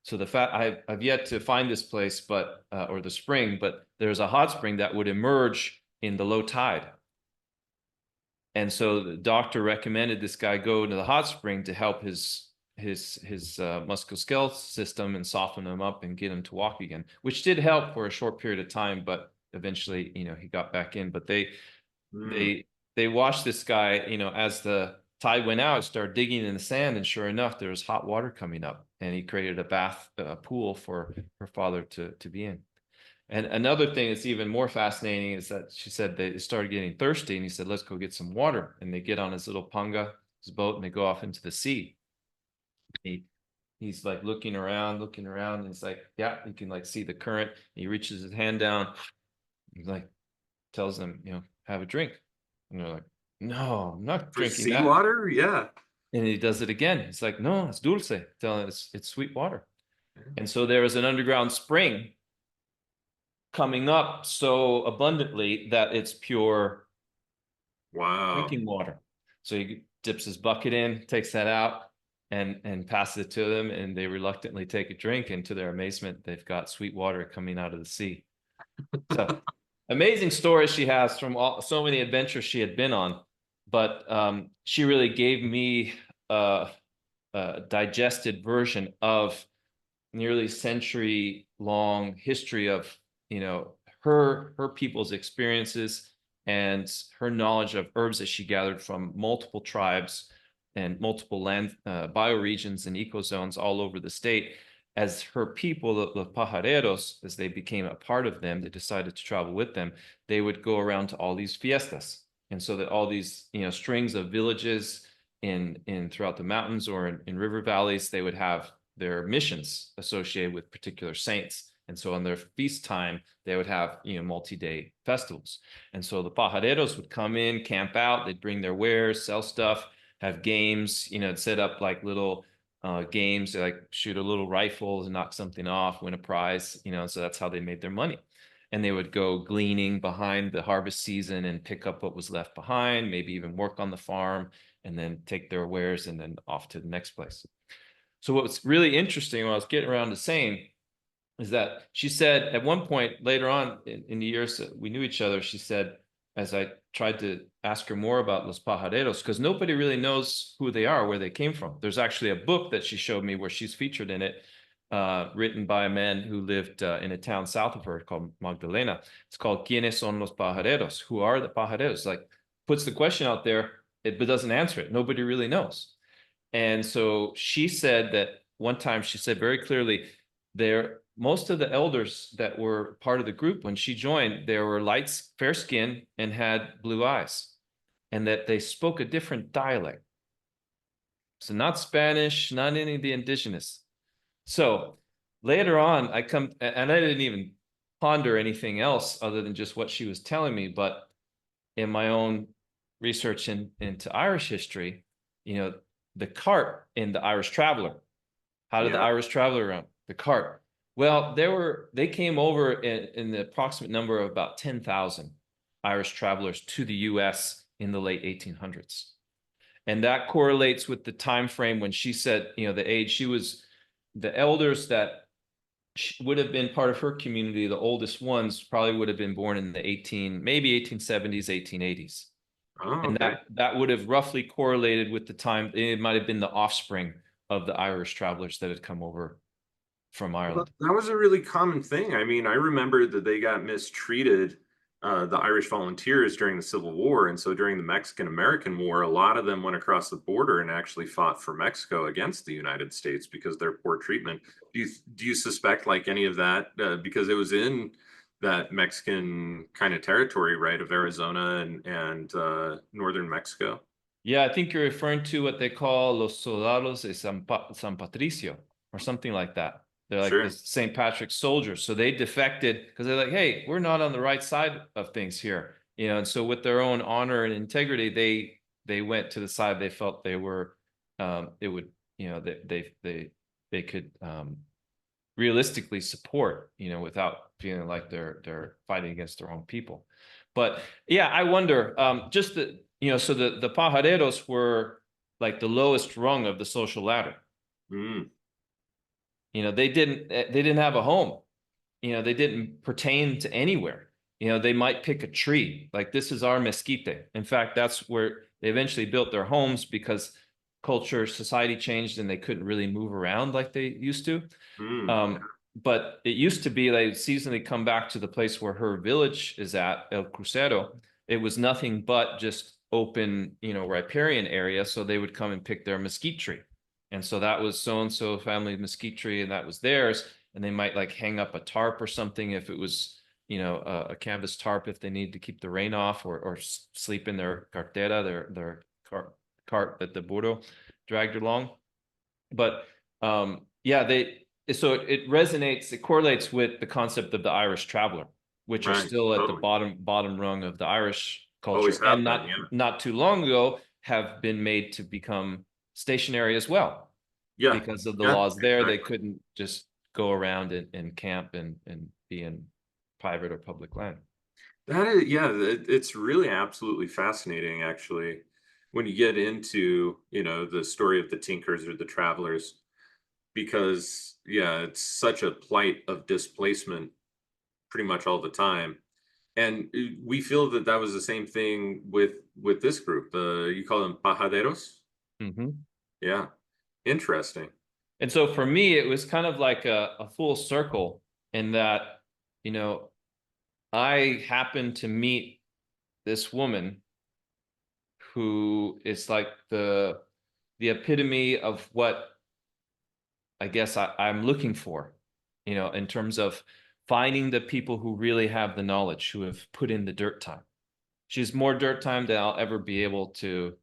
So I've yet to find this place, or the spring, but there's a hot spring that would emerge in the low tide. And so the doctor recommended this guy go to the hot spring to help his musculoskeletal system and soften him up and get him to walk again, which did help for a short period of time, but eventually, he got back in. But they watched this guy, as the tide went out, started digging in the sand, and sure enough, there was hot water coming up, and he created a pool for her father to be in. And another thing that's even more fascinating is that she said they started getting thirsty, and he said, let's go get some water. And they get on his little panga, his boat, and they go off into the sea. He's like looking around, and it's like, yeah, you can like see the current. He reaches his hand down, he's like, tells them, have a drink. And they're like, no, I'm not drinking that. Seawater, yeah. And he does it again. It's like, no, it's dulce. Telling it's sweet water. And so there was an underground spring coming up so abundantly that it's pure drinking water. So he dips his bucket in, takes that out, and passes it to them, and they reluctantly take a drink, and to their amazement, they've got sweet water coming out of the sea. So amazing stories she has from so many adventures she had been on, but she really gave me a digested version of nearly century long history of, you know, her people's experiences and her knowledge of herbs that she gathered from multiple tribes and multiple land bioregions and ecozones all over the state. As her people, the pajareros, as they became a part of them, they decided to travel with them. They would go around to all these fiestas, and so that all these, you know, strings of villages in throughout the mountains or in river valleys, they would have their missions associated with particular saints. And so on their feast time, they would have, you know, multi-day festivals. And so the pajareros would come in, camp out, they'd bring their wares, sell stuff, have games, you know, set up like little games, like shoot a little rifle and knock something off, win a prize, you know, so that's how they made their money. And they would go gleaning behind the harvest season and pick up what was left behind, maybe even work on the farm, and then take their wares and then off to the next place. So what was really interesting, when I was getting around to saying, is that she said at one point later on in the years that we knew each other, she said, as I tried to ask her more about Los Pajareros, because nobody really knows who they are, where they came from. There's actually a book that she showed me where she's featured in it, written by a man who lived in a town south of her called Magdalena. It's called ¿Quiénes son los pajareros? Who are the pajareros? Like, puts the question out there, but doesn't answer it. Nobody really knows. And so she said that one time, she said very clearly, most of the elders that were part of the group when she joined, they were light, fair skinned and had blue eyes, and that they spoke a different dialect. So not Spanish, not any of the indigenous. So later on, I come, and I didn't even ponder anything else other than just what she was telling me. But in my own research into Irish history, you know, the cart in the Irish Traveler. How did the Irish Traveler run? The cart. Well, they came over in the approximate number of about 10,000 Irish travelers to the US in the late 1800s. And that correlates with the time frame when she said, you know, the age the elders that would have been part of her community, the oldest ones probably would have been born in the maybe 1870s, 1880s. Oh, and okay. that would have roughly correlated with the time. It might have been the offspring of the Irish travelers that had come over from Ireland. That was a really common thing. I mean, I remember that they got mistreated, the Irish volunteers during the Civil War. And so during the Mexican-American War, a lot of them went across the border and actually fought for Mexico against the United States because of their poor treatment. Do you suspect like any of that, because it was in that Mexican kind of territory, right, of Arizona and northern Mexico? Yeah, I think you're referring to what they call Los Soldados de San Patricio or something like that. They're like the St. Patrick's soldiers. So they defected because they're like, hey, we're not on the right side of things here. You know, and so with their own honor and integrity, they went to the side they felt they were, it would, you know, they could realistically support, you know, without feeling like they're fighting against their own people. But yeah, I wonder, just the, you know, so the pajareros were like the lowest rung of the social ladder. Mm. You know, they didn't have a home. You know, they didn't pertain to anywhere. You know, they might pick a tree. Like, this is our mesquite. In fact, that's where they eventually built their homes because culture, society changed and they couldn't really move around like they used to. But it used to be they would seasonally come back to the place where her village is at, El Crucero. It was nothing but just open, you know, riparian area. So they would come and pick their mesquite tree. And so that was so-and-so family mesquite tree, and that was theirs. And they might like hang up a tarp or something if it was, you know, a canvas tarp if they needed to keep the rain off, or sleep in their cartera, their cart that the burro dragged along. But yeah, so it resonates, it correlates with the concept of the Irish traveler, which are still at the bottom rung of the Irish culture, and not too long ago have been made to become stationary as well. Yeah, because of the laws there, they couldn't just go around and camp and be in private or public land. That is, yeah, it's really absolutely fascinating, actually, when you get into, the story of the Tinkers or the Travelers, because, yeah, it's such a plight of displacement pretty much all the time. And we feel that that was the same thing with this group. You call them pajaderos? Mm-hmm. Yeah, interesting. And so for me, it was kind of like a full circle in that, you know, I happened to meet this woman who is like the epitome of what I guess I'm looking for, in terms of finding the people who really have the knowledge, who have put in the dirt time. She's more dirt time than I'll ever be able to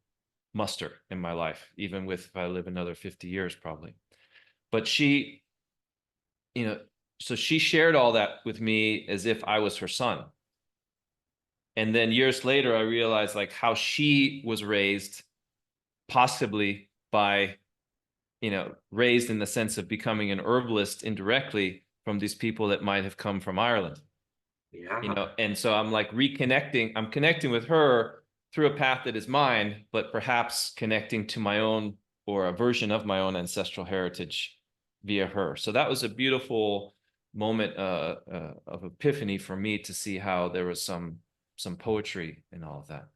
muster in my life, even with if I live another 50 years probably. But she, you know, so she shared all that with me as if I was her son. And then years later, I realized like how she was raised, possibly by, raised in the sense of becoming an herbalist indirectly from these people that might have come from Ireland. Yeah. And so I'm like I'm connecting with her through a path that is mine, but perhaps connecting to my own or a version of my own ancestral heritage via her. So that was a beautiful moment of epiphany for me to see how there was some poetry in all of that.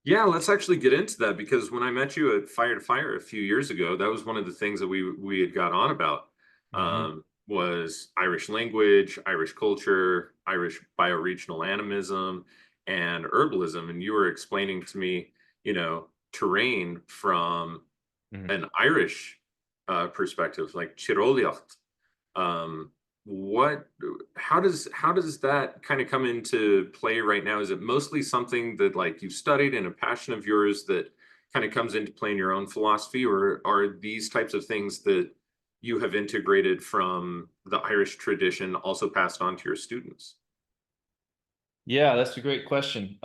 Yeah, let's actually get into that, because when I met you at Fire to Fire a few years ago, that was one of the things that we had got on about, Mm-hmm. was Irish language, Irish culture, Irish bioregional animism, and herbalism. And you were explaining to me, terrain from Mm-hmm. an Irish perspective, like Chiroliocht. Um, what, how does that kind of come into play right now? Is it mostly something that like you've studied and a passion of yours that kind of comes into play in your own philosophy, or are these types of things that you have integrated from the Irish tradition also passed on to your students? Yeah, that's a great question.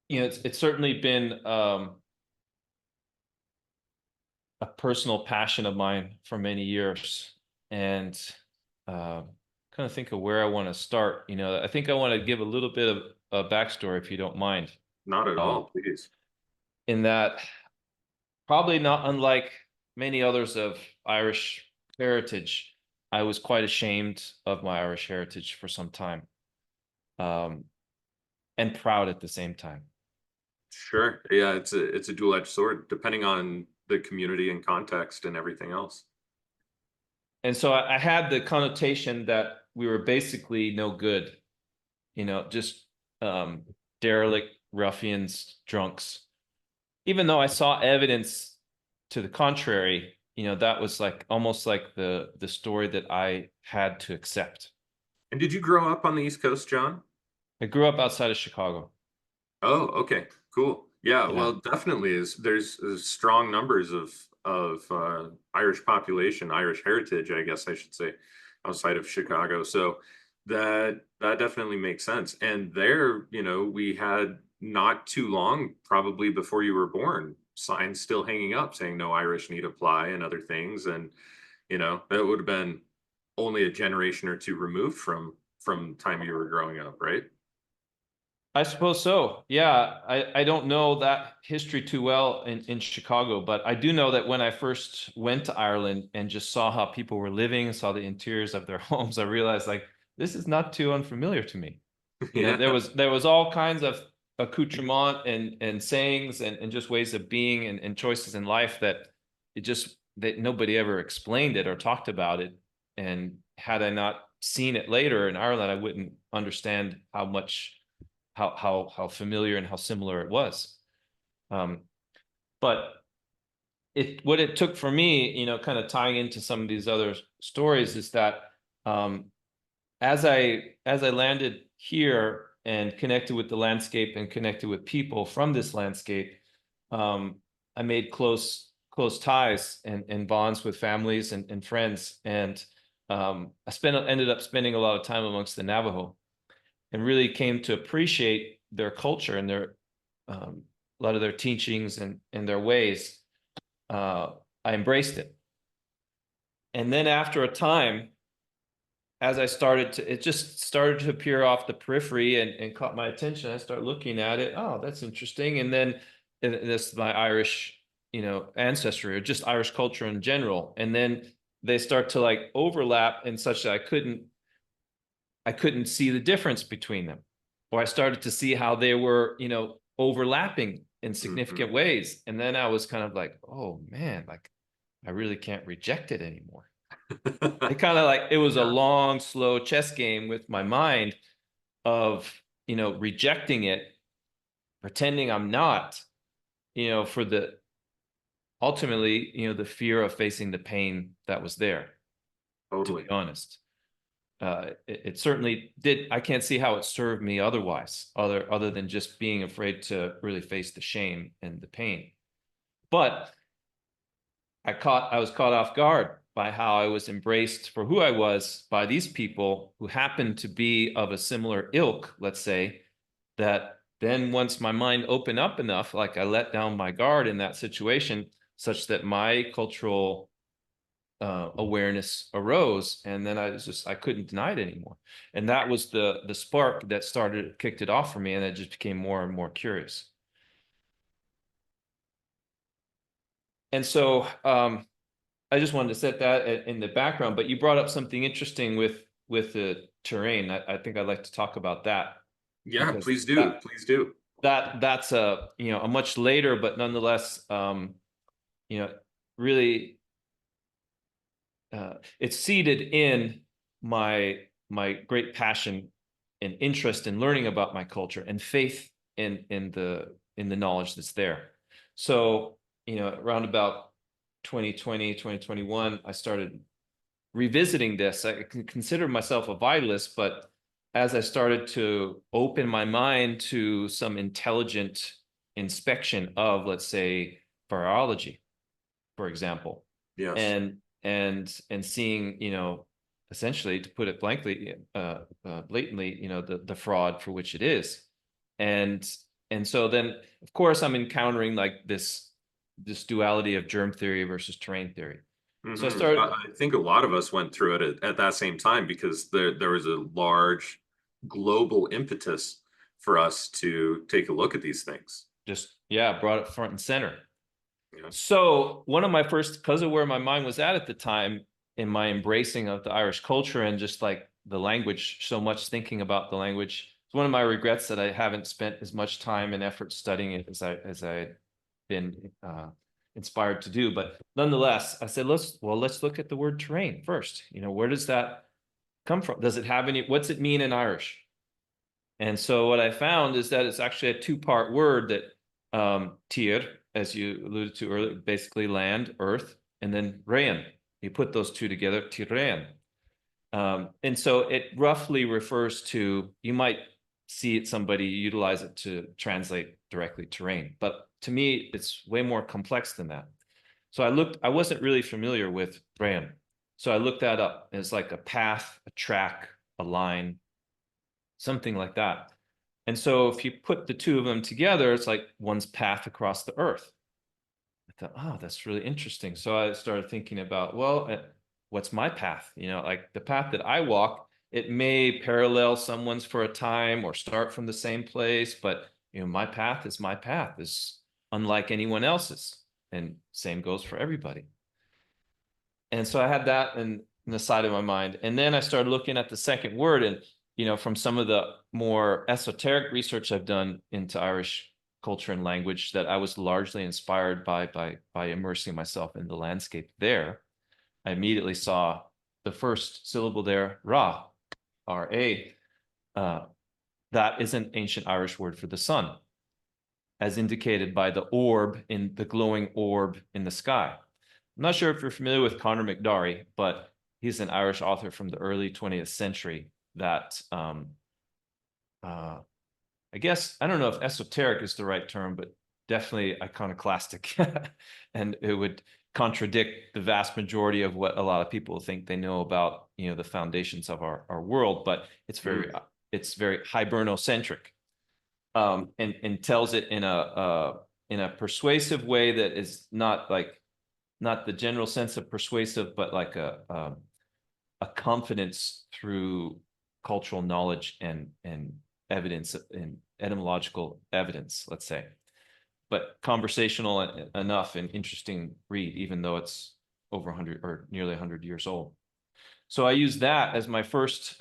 It's certainly been a personal passion of mine for many years, and kind of think of where I want to start. I think I want to give a little bit of a backstory, if you don't mind. Not at Um, all, please. in that, probably not unlike many others of Irish heritage, I was quite ashamed of my Irish heritage for some time, um, and proud at the same time. Sure. Yeah, it's a dual-edged sword, depending on the community and context and everything else. And so I had the connotation that we were basically no good, just um, derelict ruffians, drunks. Even though I saw evidence to the contrary, that was like almost like the story that I had to accept. And did you grow up on the East Coast, John? I grew up outside of Chicago. Oh, okay, cool. Yeah, Yeah. well, definitely there's strong numbers of Irish population, Irish heritage, I guess I should say, outside of Chicago. So that definitely makes sense. And there, we had not too long, probably before you were born, signs still hanging up saying no Irish need apply and other things. And that would have been only a generation or two removed from time you were growing up, right? I suppose so. Yeah, I don't know that history too well in Chicago, but I do know that when I first went to Ireland and just saw how people were living, saw the interiors of their homes, I realized like this is not too unfamiliar to me. Yeah. There was all kinds of accoutrement and sayings and just ways of being and choices in life that nobody ever explained it or talked about it. And had I not seen it later in Ireland, I wouldn't understand how familiar and how similar it was. Um, but what it took for me, kind of tying into some of these other stories, is that um, as I landed here and connected with the landscape and connected with people from this landscape, I made close ties and bonds with families and friends, and ended up spending a lot of time amongst the Navajo, and really came to appreciate their culture and their a lot of their teachings and their ways. I embraced it. And then after a time, as I started to, it just started to appear off the periphery and caught my attention. I started looking at it. Oh, that's interesting. And then this my Irish, ancestry, or just Irish culture in general. And then they start to like overlap in such that I couldn't see the difference between them. Or I started to see how they were, overlapping in significant ways. And then I was kind of like, oh man, like I really can't reject it anymore. It kind of like, it was a long, slow chess game with my mind of, rejecting it, pretending I'm not, for the ultimately, the fear of facing the pain that was there, Totally. to be honest. It certainly did. I can't see how it served me otherwise, other than just being afraid to really face the shame and the pain. But I was caught off guard by how I was embraced for who I was by these people who happened to be of a similar ilk, let's say, that then once my mind opened up enough, like I let down my guard in that situation, such that my cultural awareness arose, and then I couldn't deny it anymore. And that was the spark that kicked it off for me, and I just became more and more curious. And so I just wanted to set that in the background, but you brought up something interesting with the terrain. I think I'd like to talk about that. Yeah, please do. Please do. That's a much later, but nonetheless, really, it's seated in my great passion and interest in learning about my culture and faith in the knowledge that's there. So, around about 2020, 2021, I started revisiting this. I consider myself a vitalist, but as I started to open my mind to some intelligent inspection of, let's say, virology, for example, Yes. and seeing, essentially, to put it blatantly, the fraud for which it is, and so then, of course, I'm encountering like this duality of germ theory versus terrain theory. So I think a lot of us went through it at that same time, because there was a large global impetus for us to take a look at these things. Just, yeah, brought it front and center. Yeah. So one of my first, because of where my mind was at the time, in my embracing of the Irish culture and just like the language, so much thinking about the language, it's one of my regrets that I haven't spent as much time and effort studying it as I'd been inspired to do. But nonetheless, I said, let's look at the word terrain first. Where does that come from? Does it have any, what's it mean in Irish? And so what I found is that it's actually a two-part word, that tír, as you alluded to earlier, basically land, earth, and then rain. You put those two together, tírean. And so it roughly refers to, you might see it, somebody utilize it to translate directly terrain, but to me, it's way more complex than that. So I wasn't really familiar with rain. So I looked that up. It's like a path, a track, a line, something like that. And so if you put the two of them together, it's like one's path across the earth. I thought, oh, that's really interesting. So I started thinking about, well, what's my path? Like the path that I walk, it may parallel someone's for a time or start from the same place, but my path is unlike anyone else's, and same goes for everybody. And so I had that in the side of my mind, and then I started looking at the second word, and from some of the more esoteric research I've done into Irish culture and language, that I was largely inspired by immersing myself in the landscape there. I immediately saw the first syllable there, Ra, R-A. That is an ancient Irish word for the sun, as indicated by the orb, in the glowing orb in the sky. I'm not sure if you're familiar with Conor McDarry, but he's an Irish author from the early 20th century that I guess, I don't know if esoteric is the right term, but definitely iconoclastic. And it would contradict the vast majority of what a lot of people think they know about, the foundations of our world, but it's very hibernocentric, and tells it in a persuasive way that is not the general sense of persuasive, but like a confidence through cultural knowledge and evidence and etymological evidence, let's say, but conversational enough and interesting read, even though it's over 100 or nearly 100 years old. So I used that as my first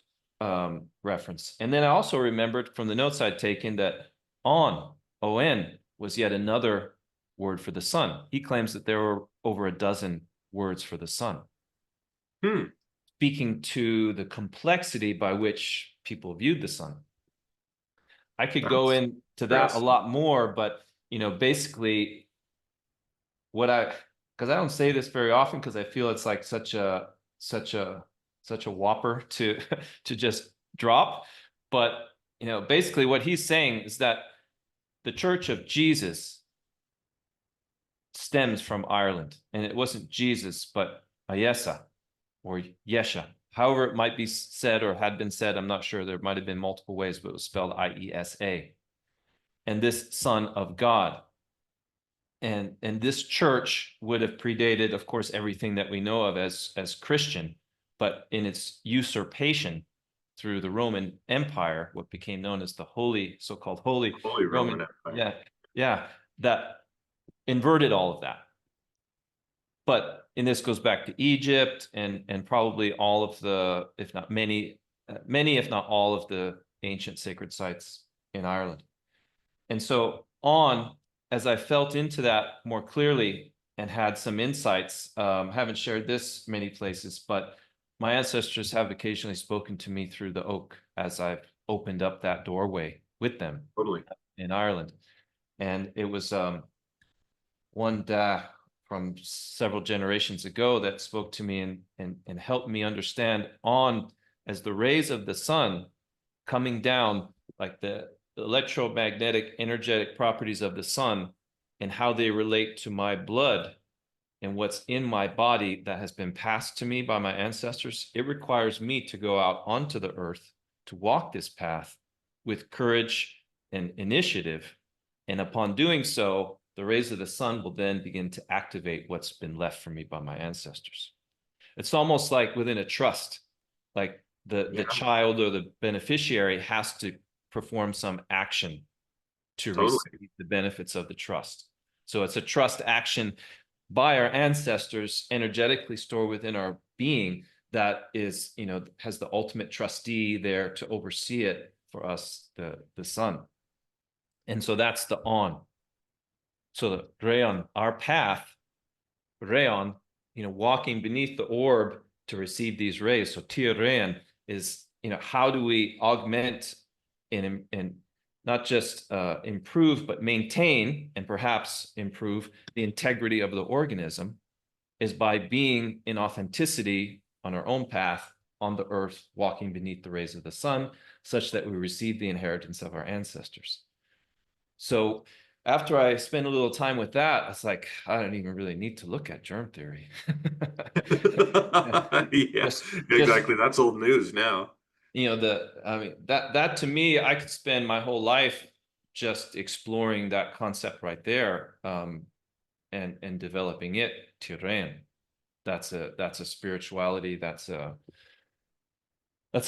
reference. And then I also remembered from the notes I'd taken that on was yet another word for the sun. He claims that there were over a dozen words for the sun. Speaking to the complexity by which people viewed the sun. I could go into that a lot more, but basically because I don't say this very often because I feel it's like such a whopper to just drop. But basically what he's saying is that the Church of Jesus stems from Ireland, and it wasn't Jesus, but Ayesa or Yesha, however it might be said or had been said. I'm not sure. There might have been multiple ways, but it was spelled I-E-S-A. And this Son of God. And this church would have predated, of course, everything that we know of as Christian, but in its usurpation through the Roman Empire, what became known as the so-called Holy Roman Empire. Yeah, that inverted all of that. But this goes back to Egypt and probably all of the, if not many, if not all of the ancient sacred sites in Ireland. And so as I felt into that more clearly and had some insights, haven't shared this many places, but my ancestors have occasionally spoken to me through the oak as I've opened up that doorway with them in Ireland. And it was one from several generations ago that spoke to me and helped me understand as the rays of the sun coming down, like the electromagnetic energetic properties of the sun and how they relate to my blood and what's in my body that has been passed to me by my ancestors. It requires me to go out onto the earth to walk this path with courage and initiative. And upon doing so, the rays of the sun will then begin to activate what's been left for me by my ancestors. It's almost like within a trust, like the child or the beneficiary has to perform some action to receive the benefits of the trust. So it's a trust action by our ancestors energetically stored within our being that is, has the ultimate trustee there to oversee it for us, the sun. And so that's the on. So the Rayon, our path, Rayon, walking beneath the orb to receive these rays. So Tir Rayon is, how do we augment and not just improve, but maintain and perhaps improve the integrity of the organism is by being in authenticity on our own path on the earth, walking beneath the rays of the sun, such that we receive the inheritance of our ancestors. So after I spent a little time with that, it's like, I don't even really need to look at germ theory. Exactly. That's old news now. That to me, I could spend my whole life just exploring that concept right there, and developing it. Tirren, that's a spirituality. That's a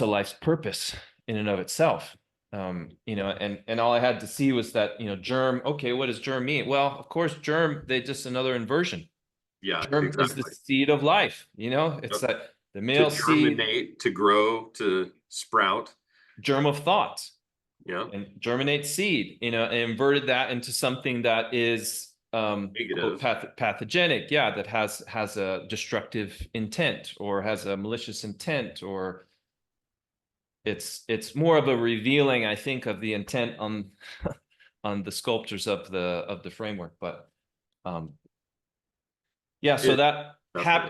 life's purpose in and of itself. And all I had to see was that, germ. Okay, what does germ mean? Well, of course, germ, they just another inversion. Yeah, germ is the seed of life. It's that the male to germinate, seed, to grow, to sprout. Germ of thought. Yeah. And germinate seed. And inverted that into something that is pathogenic. Yeah, that has a destructive intent or has a malicious intent, or it's more of a revealing, I think, of the intent on on the sculptures of the framework. But so that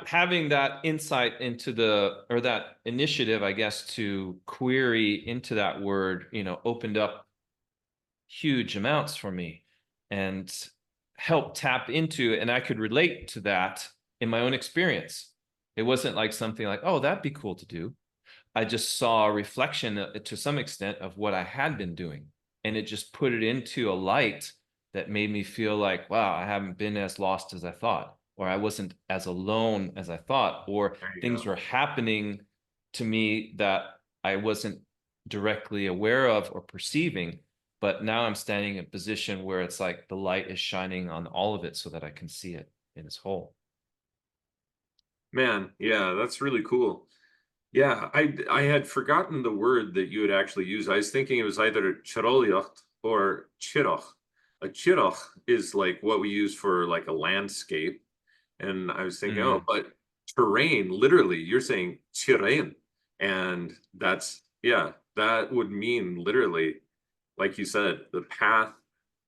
having that insight into that initiative, I guess, to query into that word, opened up huge amounts for me and helped tap into, and I could relate to that in my own experience. It wasn't like something like, oh, that'd be cool to do. I just saw a reflection to some extent of what I had been doing. And it just put it into a light that made me feel like, wow, I haven't been as lost as I thought, or I wasn't as alone as I thought, or things were happening to me that I wasn't directly aware of or perceiving, but now I'm standing in a position where it's like the light is shining on all of it so that I can see it in its whole. Man, yeah, that's really cool. Yeah, I had forgotten the word that you had actually used. I was thinking it was either chiroliocht or chiroch. A chiroch is like what we use for like a landscape. And I was thinking, oh, Mm. but terrain, literally, you're saying terrain. And that's, yeah, that would mean literally, like you said, the path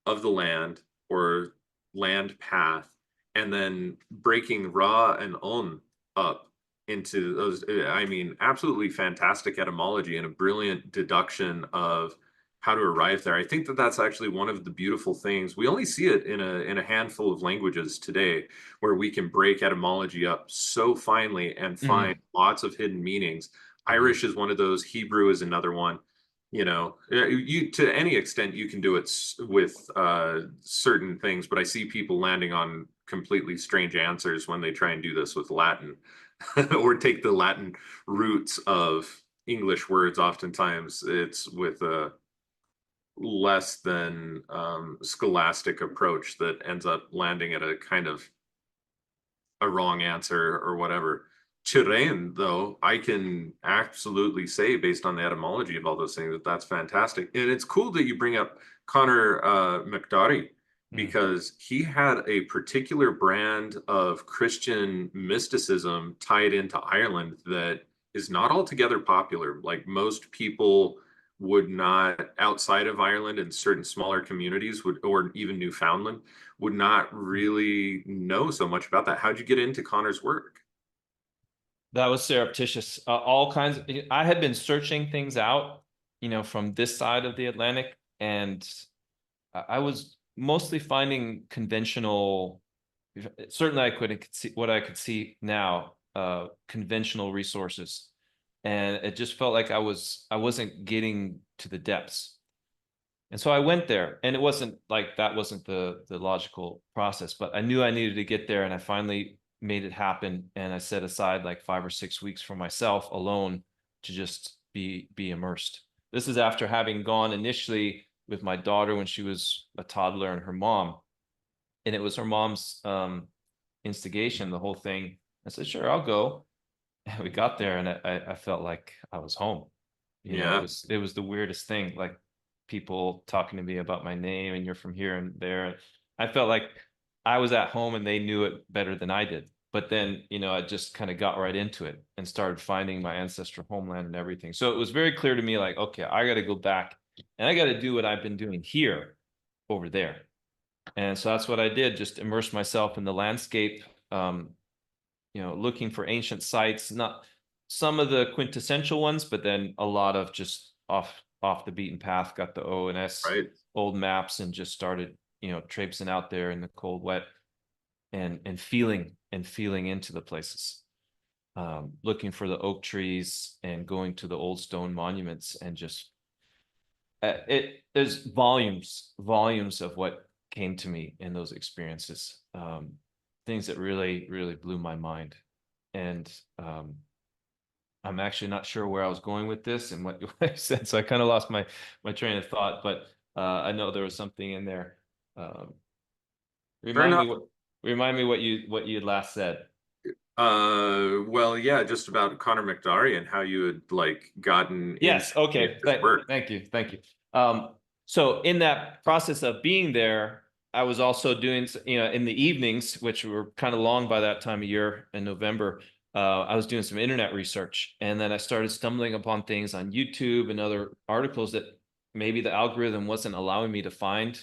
of the land or land path, and then breaking Ra and On up into those. I mean, absolutely fantastic etymology and a brilliant deduction of how to arrive there. I think that that's actually one of the beautiful things. We only see it in a handful of languages today, where we can break etymology up so finely and find Mm. lots of hidden meanings. Mhm. Irish is one of those. Hebrew is another one. You know, you to any extent you can do it with certain things, but I see people landing on completely strange answers when they try and do this with Latin or take the Latin roots of English words. Oftentimes it's with a less than scholastic approach that ends up landing at a kind of a wrong answer or whatever. Chiren, though, I can absolutely say, based on the etymology of all those things, that that's fantastic. And it's cool that you bring up Connor McDarry, Mm. because he had a particular brand of Christian mysticism tied into Ireland that is not altogether popular. Like most people would not, outside of Ireland and certain smaller communities, would, or even Newfoundland, would not really know so much about that. How'd you get into Connor's work? That was surreptitious. All kinds of, I had been searching things out, from this side of the Atlantic, and I was mostly finding conventional, certainly I could see what I could see now, conventional resources. And it just felt like I wasn't getting to the depths. And so I went there, and it wasn't like that wasn't the logical process, but I knew I needed to get there, and I finally made it happen. And I set aside like 5 or 6 weeks for myself alone to just be immersed. This is after having gone initially with my daughter when she was a toddler and her mom, and it was her mom's instigation, the whole thing. I said, sure, I'll go. And we got there, and I felt like I was home. It Yeah, was the weirdest thing, like people talking to me about my name and you're from here and there. I felt like I was at home and they knew it better than I did. But then, I just kind of got right into it and started finding my ancestral homeland and everything. So it was very clear to me, like, okay, I got to go back and I got to do what I've been doing here over there. And so that's what I did, just immerse myself in the landscape, um, looking for ancient sites, not some of the quintessential ones, but then a lot of just off the beaten path. Got the ONS right. old maps and just started, traipsing out there in the cold, wet, and feeling into the places. Looking for the oak trees and going to the old stone monuments, and just there's volumes of what came to me in those experiences, things that really really blew my mind. And I'm actually not sure where I was going with this and what I said, so I kind of lost my train of thought, but I know there was something in there. um, Fair remind me enough. what remind me what you had last said. Well, yeah, just about Connor McDarry and how you had like gotten into Yes. Okay. his work. Thank you. Thank you. So in that process of being there, I was also doing, in the evenings, which were kind of long by that time of year in November. I was doing some internet research, and then I started stumbling upon things on YouTube and other articles that maybe the algorithm wasn't allowing me to find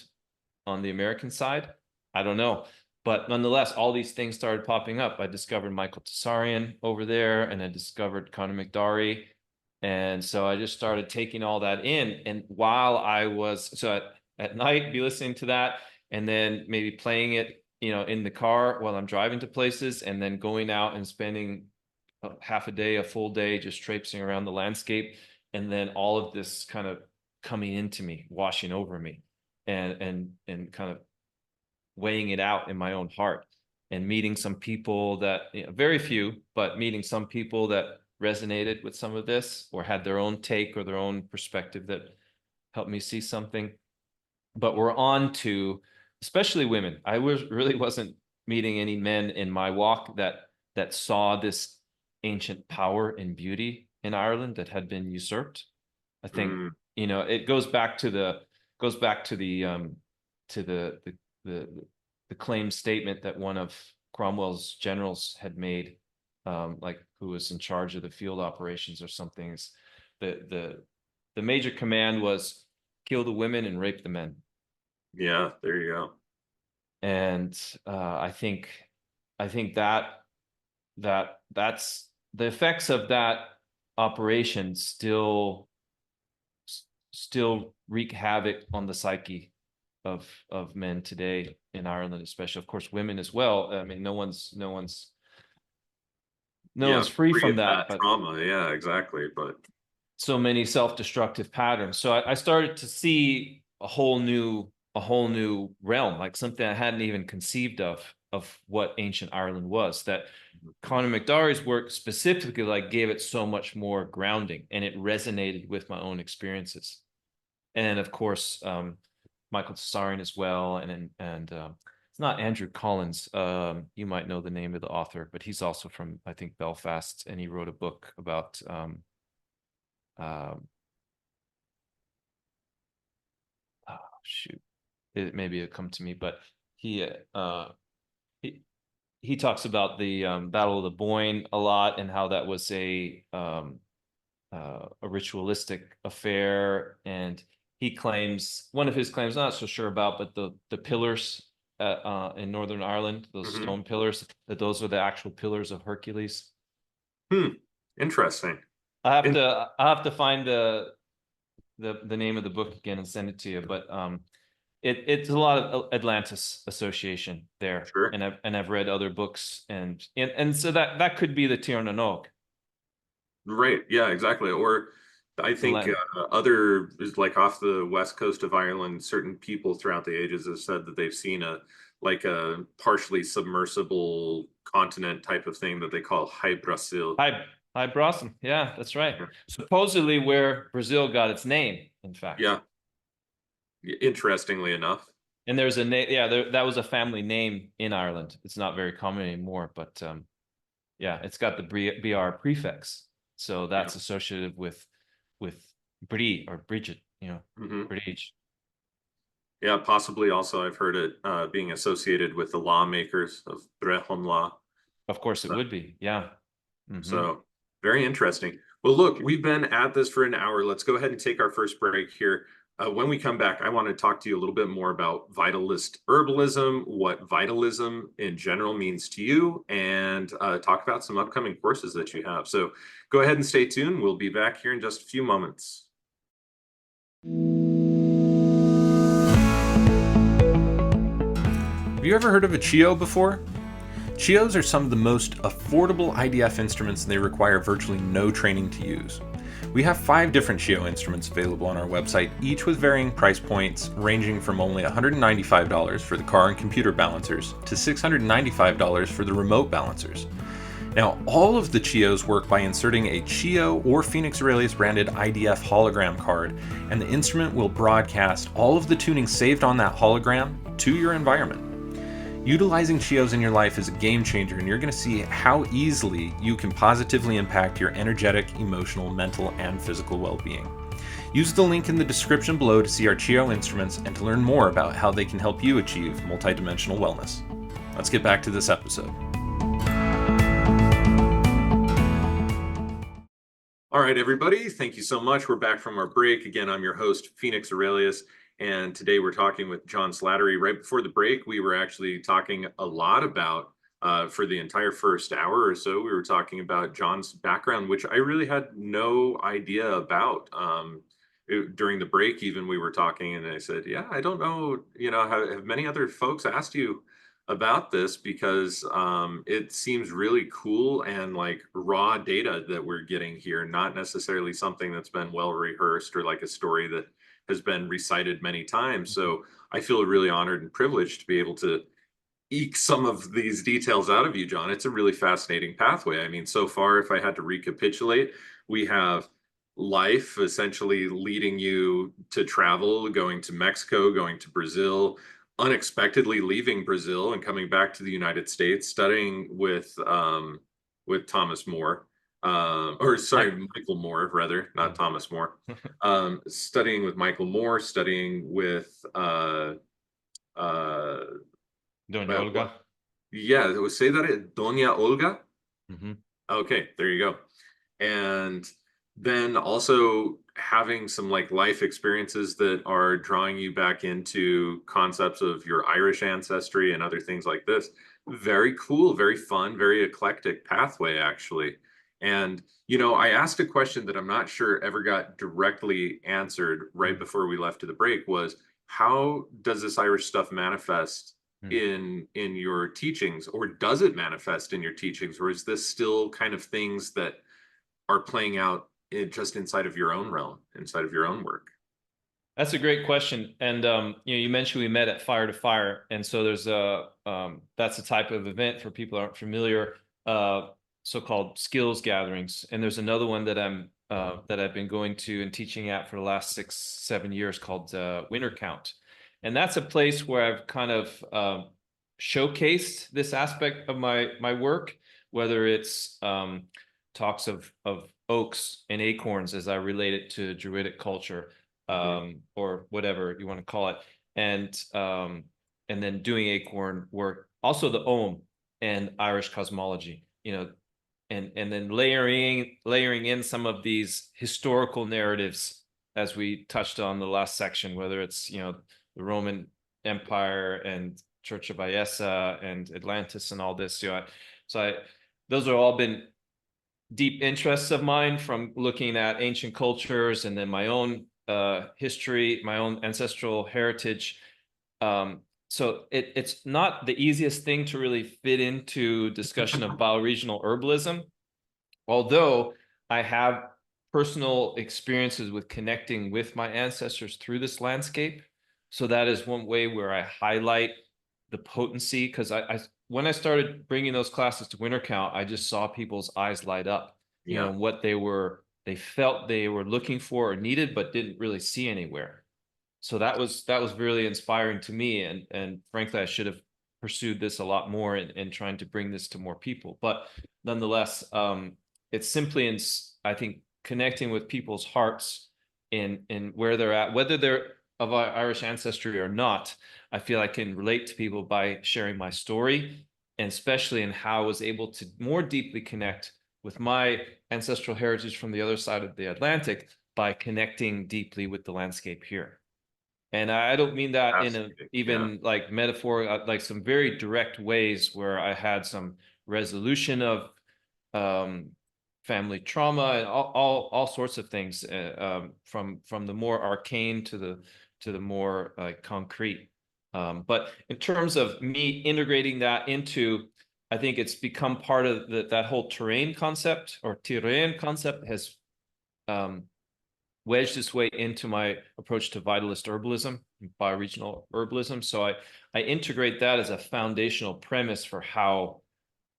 on the American side. I don't know. But nonetheless, all these things started popping up. I discovered Michael Tsarian over there, and I discovered Connor McDarry. And so I just started taking all that in. And while I was, so at night, be listening to that, and then maybe playing it, in the car while I'm driving to places, and then going out and spending half a day, a full day, just traipsing around the landscape. And then all of this kind of coming into me, washing over me, and kind of weighing it out in my own heart, and meeting some people that, very few, but meeting some people that resonated with some of this or had their own take or their own perspective that helped me see something. But we're on to, especially women. I really wasn't meeting any men in my walk that saw this ancient power and beauty in Ireland that had been usurped. I think, it goes back to the claim statement that one of Cromwell's generals had made, like who was in charge of the field operations or something. Is the major command was kill the women and rape the men. Yeah, there you go. And I think that's the effects of that operation still wreak havoc on the psyche of men today in Ireland, especially, of course, women as well. I mean, no one's free Free from of that, but trauma. Yeah, exactly. But so many self-destructive patterns. So I started to see a whole new realm, like something I hadn't even conceived of what ancient Ireland was. That Conor McDarry's work specifically like gave it so much more grounding, and it resonated with my own experiences. And of course, Michael Tsarian as well, and it's not Andrew Collins. You might know the name of the author, but he's also from, I think, Belfast, and he wrote a book about shoot, maybe it'll come to me, but he talks about the Battle of the Boyne a lot, and how that was a ritualistic affair. And he claims, one of his claims, not so sure about, but the pillars in Northern Ireland, those stone pillars, that those are the actual pillars of Hercules. Interesting. I have to find the name of the book again and send it to you. But it's a lot of Atlantis association there. Sure. And I've read other books, and so that could be the Tir na Nog. Right. Yeah, exactly. Or I think other is like off the west coast of Ireland, certain people throughout the ages have said that they've seen a partially submersible continent type of thing that they call Hy Brasil. Hy Brasil. Yeah, that's right. Yeah. Supposedly where Brazil got its name, in fact. Yeah. Interestingly enough. And there's a name. Yeah, that was a family name in Ireland. It's not very common anymore, but yeah, it's got the BR prefix. So that's associated with Brie or Bridget, Bridge. Yeah, possibly also I've heard it being associated with the lawmakers of Brehon law. Of course it would be, yeah. So very interesting. Well, look, we've been at this for an hour. Let's go ahead and take our first break here. When we come back, I want to talk to you a little bit more about Vitalist herbalism, what vitalism in general means to you, and talk about some upcoming courses that you have. So go ahead and stay tuned. We'll be back here in just a few moments. Have you ever heard of a Chio before? Chios are some of the most affordable IDF instruments, and they require virtually no training to use. We have 5 different Chio instruments available on our website, each with varying price points ranging from only $195 for the car and computer balancers to $695 for the remote balancers. Now, all of the Chios work by inserting a Chio or Phoenix Aurelius branded IDF hologram card, and the instrument will broadcast all of the tuning saved on that hologram to your environment. Utilizing Chios in your life is a game changer, and you're going to see how easily you can positively impact your energetic, emotional, mental, and physical well-being. Use the link in the description below to see our Chio instruments and to learn more about how they can help you achieve multidimensional wellness. Let's get back to this episode. All right, everybody, thank you so much. We're back from our break. Again, I'm your host, Phoenix Aurelius. And today we're talking with John Slattery. Right before the break, we were actually talking a lot about, for the entire first hour or so, we were talking about John's background, which I really had no idea about. During the break, even, we were talking, and I said, yeah, I don't know, have many other folks asked you about this? Because it seems really cool and like raw data that we're getting here, not necessarily something that's been well rehearsed or like a story that has been recited many times. So I feel really honored and privileged to be able to eke some of these details out of you, John. It's a really fascinating pathway. I mean, so far, if I had to recapitulate, we have life essentially leading you to travel, going to Mexico, going to Brazil, unexpectedly leaving Brazil and coming back to the United States, studying with Thomas More, or sorry, Michael Moore, rather, not Thomas More. Studying with Michael Moore, studying with Doña Olga. yeah, say that, Doña Olga. Mm-hmm. Okay, there you go. And then also having some like life experiences that are drawing you back into concepts of your Irish ancestry and other things like this. Very cool, very fun, very eclectic pathway, actually. And, you know, I asked a question that I'm not sure ever got directly answered right before we left to the break was, how does this Irish stuff manifest in your teachings, or does it manifest in your teachings, or is this still kind of things that are playing out just inside of your own realm, inside of your own work? That's a great question. And you know, you mentioned we met at Fire to Fire, and so there's a that's a type of event for people who aren't familiar, so-called skills gatherings. And there's another one that I've been going to and teaching at for the last 6-7 years called Winter Count, and that's a place where I've kind of showcased this aspect of my work, whether it's talks of oaks and acorns as I relate it to Druidic culture, or whatever you want to call it, and then doing acorn work, also the Om and Irish cosmology, you know, and then layering in some of these historical narratives, as we touched on the last section, whether it's, you know, the Roman Empire and Church of Ayesa and Atlantis and all this. You know, those are all been deep interests of mine from looking at ancient cultures and then my own history, my own ancestral heritage. So it's not the easiest thing to really fit into discussion of bioregional herbalism, although I have personal experiences with connecting with my ancestors through this landscape. So that is one way where I highlight the potency, because I when I started bringing those classes to Winter Count, I just saw people's eyes light up, you know, what they felt they were looking for or needed, but didn't really see anywhere. So that was really inspiring to me. And frankly, I should have pursued this a lot more in trying to bring this to more people. But nonetheless, it's simply I think, connecting with people's hearts in where they're at, whether they're of Irish ancestry or not. I feel I can relate to people by sharing my story, and especially in how I was able to more deeply connect with my ancestral heritage from the other side of the Atlantic by connecting deeply with the landscape here. And I don't mean that in a even like metaphor, like some very direct ways where I had some resolution of family trauma and all sorts of things, from the more arcane to the more concrete. But in terms of me integrating that into, I think it's become part of that whole terrain concept, or terrain concept has wedged its way into my approach to vitalist herbalism, bioregional herbalism. So I integrate that as a foundational premise for how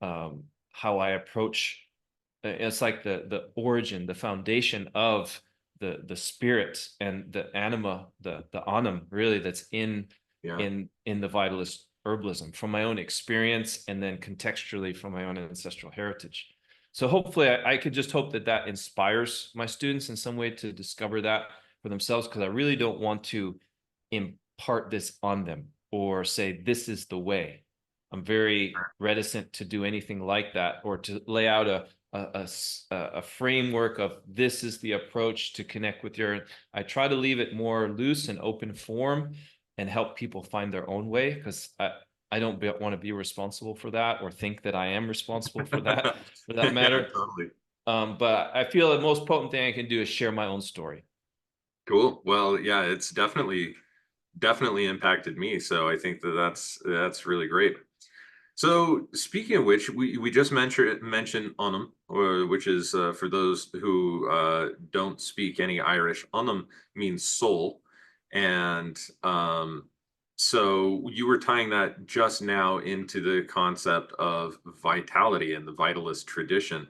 I approach. It's like the origin, the foundation of the spirit and the anima, the anam, really, that's in the vitalist herbalism from my own experience, and then contextually from my own ancestral heritage. So hopefully I could just hope that inspires my students in some way to discover that for themselves, because I really don't want to impart this on them or say this is the way. I'm very reticent to do anything like that, or to lay out a framework of this is the approach to connect with I try to leave it more loose and open form and help people find their own way, because I don't want to be responsible for that, or think that I am responsible for that, for that matter. Yeah, totally. But I feel the most potent thing I can do is share my own story. Cool. Well, yeah, it's definitely impacted me. So I think that's really great. So speaking of which, we just mentioned Onum, which is for those who don't speak any Irish. Onum means soul, and So you were tying that just now into the concept of vitality and the vitalist tradition.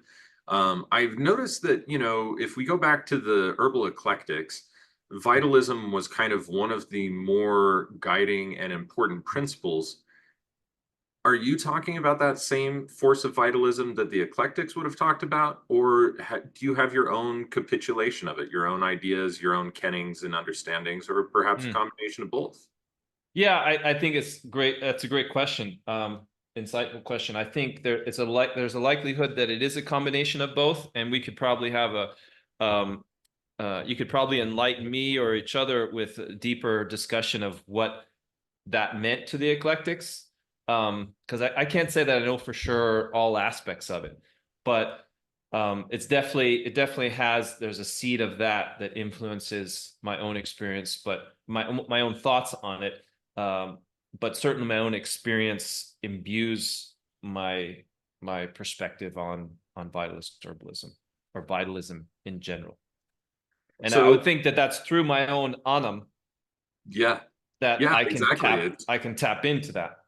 I've noticed that, if we go back to the herbal eclectics, vitalism was kind of one of the more guiding and important principles. Are you talking about that same force of vitalism that the eclectics would have talked about, or do you have your own capitulation of it, your own ideas, your own kennings and understandings, or perhaps a combination of both? Yeah, I think it's great. That's a great question. Insightful question. I think there's a likelihood that it is a combination of both, and we could probably have you could probably enlighten me or each other with a deeper discussion of what that meant to the eclectics. Because I can't say that I know for sure all aspects of it, but it definitely there's a seed of that influences my own experience, but my own thoughts on it. But certainly my own experience imbues my perspective on vitalist herbalism or vitalism in general. And I would So, think that that's through my own anam yeah, that yeah, exactly. I can tap into that.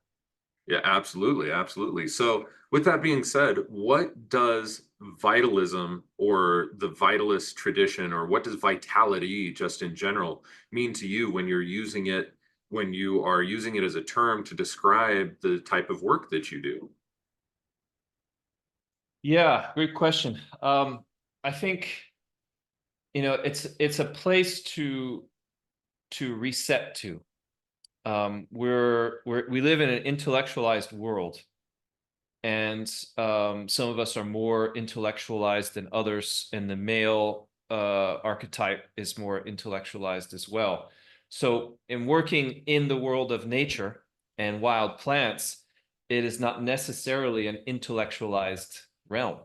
Yeah, absolutely, absolutely. So, with that being said, what does vitalism or the vitalist tradition, or what does vitality just in general mean to you when you are using it as a term to describe the type of work that you do? Yeah, great question. I think it's a place to reset to. We live in an intellectualized world, and some of us are more intellectualized than others, and the male archetype is more intellectualized as well. So in working in the world of nature and wild plants, it is not necessarily an intellectualized realm.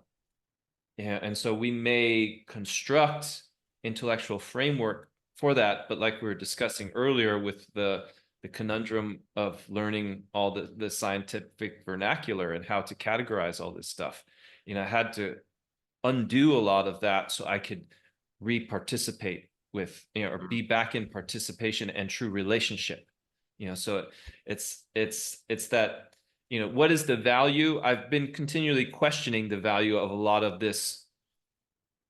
Yeah, and so we may construct intellectual framework for that, but like we were discussing earlier with the conundrum of learning all the scientific vernacular and how to categorize all this stuff, I had to undo a lot of that so I could re-participate with, or be back in participation and true relationship. So it's that, what is the value? I've been continually questioning the value of a lot of this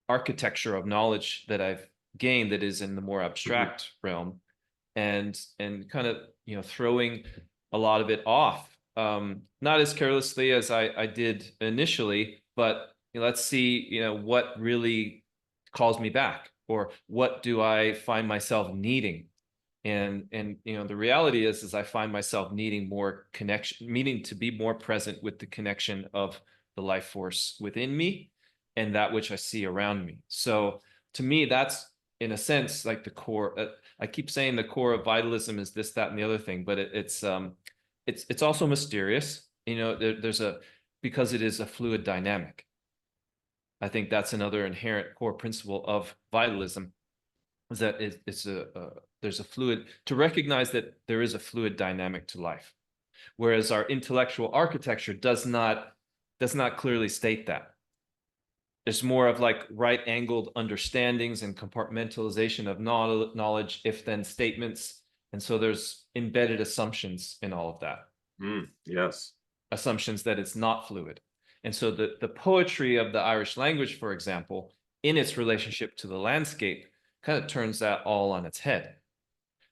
architecture of knowledge that I've gained that is in the more abstract realm, and kind of throwing a lot of it off, not as carelessly as I did initially, but let's see what really calls me back, or what do I find myself needing. And the reality is I find myself needing more connection, meaning to be more present with the connection of the life force within me and that which I see around me. So to me, that's in a sense like the core. I keep saying the core of vitalism is this, that, and the other thing, but it's also mysterious. There's because it is a fluid dynamic. I think that's another inherent core principle of vitalism, is that there's a fluid, to recognize that there is a fluid dynamic to life, whereas our intellectual architecture does not clearly state that. There's more of like right-angled understandings and compartmentalization of knowledge, if-then statements, and so there's embedded assumptions in all of that. Yes. Assumptions that it's not fluid. And so the poetry of the Irish language, for example, in its relationship to the landscape, kind of turns that all on its head.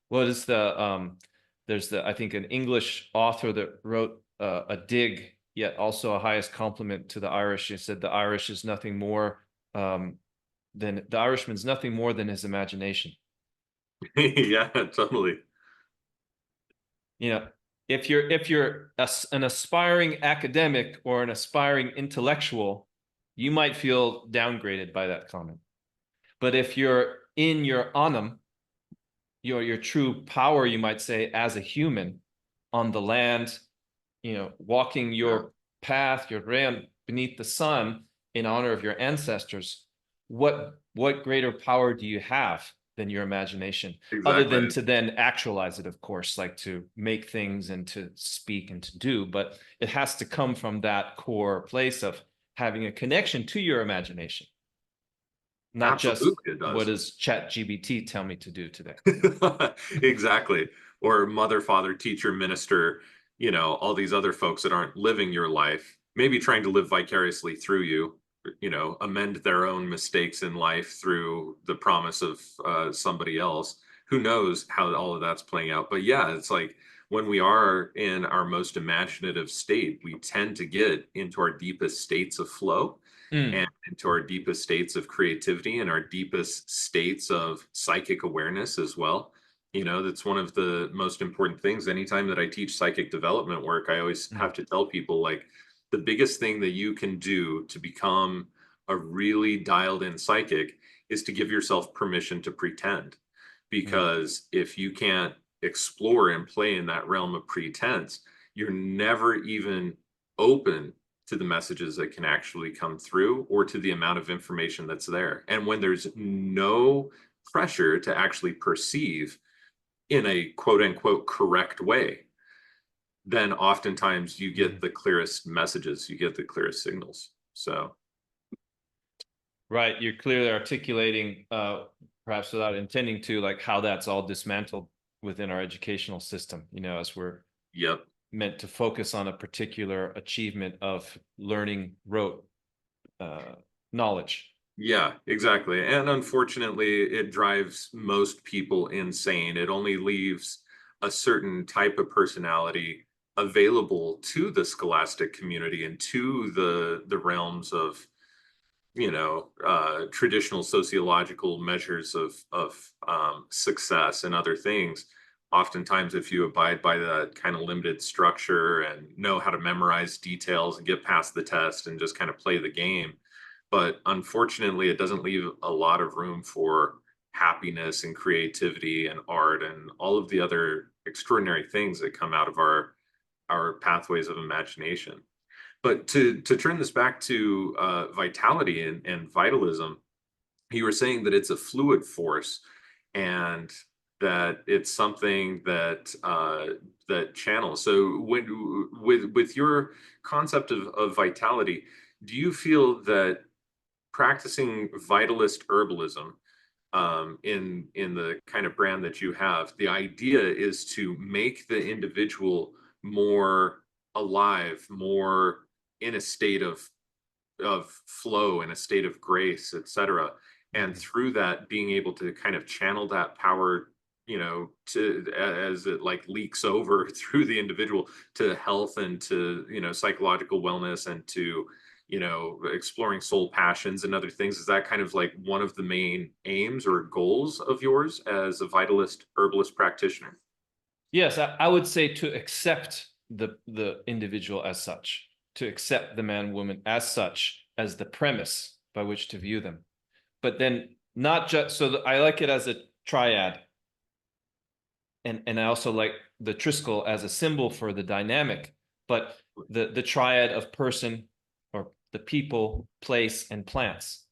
What is there's I think an English author that wrote a dig, yet also a highest compliment to the Irish. He said the Irishman's nothing more than his imagination. Yeah, totally. If you're an aspiring academic or an aspiring intellectual, you might feel downgraded by that comment. But if you're in your anam, your true power, you might say, as a human on the land, walking your path, your realm beneath the sun in honor of your ancestors, what greater power do you have than your imagination? Exactly. Other than to then actualize it, of course, like to make things and to speak and to do, but it has to come from that core place of having a connection to your imagination. not just Absolutely, it what does. does ChatGPT tell me to do today. Exactly. Or mother, father, teacher, minister, all these other folks that aren't living your life, maybe trying to live vicariously through you, amend their own mistakes in life through the promise of somebody else. Who knows how all of that's playing out? But yeah, it's like when we are in our most imaginative state, we tend to get into our deepest states of flow Mm, and into our deepest states of creativity and our deepest states of psychic awareness as well. That's one of the most important things. Anytime that I teach psychic development work, I always mm, have to tell people, like, the biggest thing that you can do to become a really dialed in psychic is to give yourself permission to pretend. mm. Because if you can't explore and play in that realm of pretense, you're never even open to the messages that can actually come through or to the amount of information that's there. And when there's no pressure to actually perceive in a quote unquote correct way, then oftentimes you Mm. get the clearest messages, you get the clearest signals. So, Right. You're clearly articulating, perhaps without intending to, like how that's all dismantled within our educational system, as we're yep. meant to focus on a particular achievement of learning rote knowledge. Yeah, exactly. And unfortunately, it drives most people insane. It only leaves a certain type of personality available to the scholastic community and to the realms of, traditional sociological measures of success and other things. Oftentimes, if you abide by that kind of limited structure and know how to memorize details and get past the test and just kind of play the game, but unfortunately it doesn't leave a lot of room for happiness and creativity and art and all of the other extraordinary things that come out of our pathways of imagination. But to turn this back to vitality and vitalism, you were saying that it's a fluid force and that it's something that channels. So with your concept of vitality, do you feel that practicing vitalist herbalism, in the kind of brand that you have, the idea is to make the individual more alive, more in a state of flow, in a state of grace, etc. And Mhm. through that, being able to kind of channel that power, to as it like leaks over through the individual to health and to psychological wellness and to exploring soul passions and other things. Is that kind of like one of the main aims or goals of yours as a vitalist herbalist practitioner? Yes, I would say to accept the individual as such, to accept the man, woman as such, as the premise by which to view them. But then not just so that I like it as a triad, and I also like the Triskel as a symbol for the dynamic, but the triad of person or the people, place, and plants,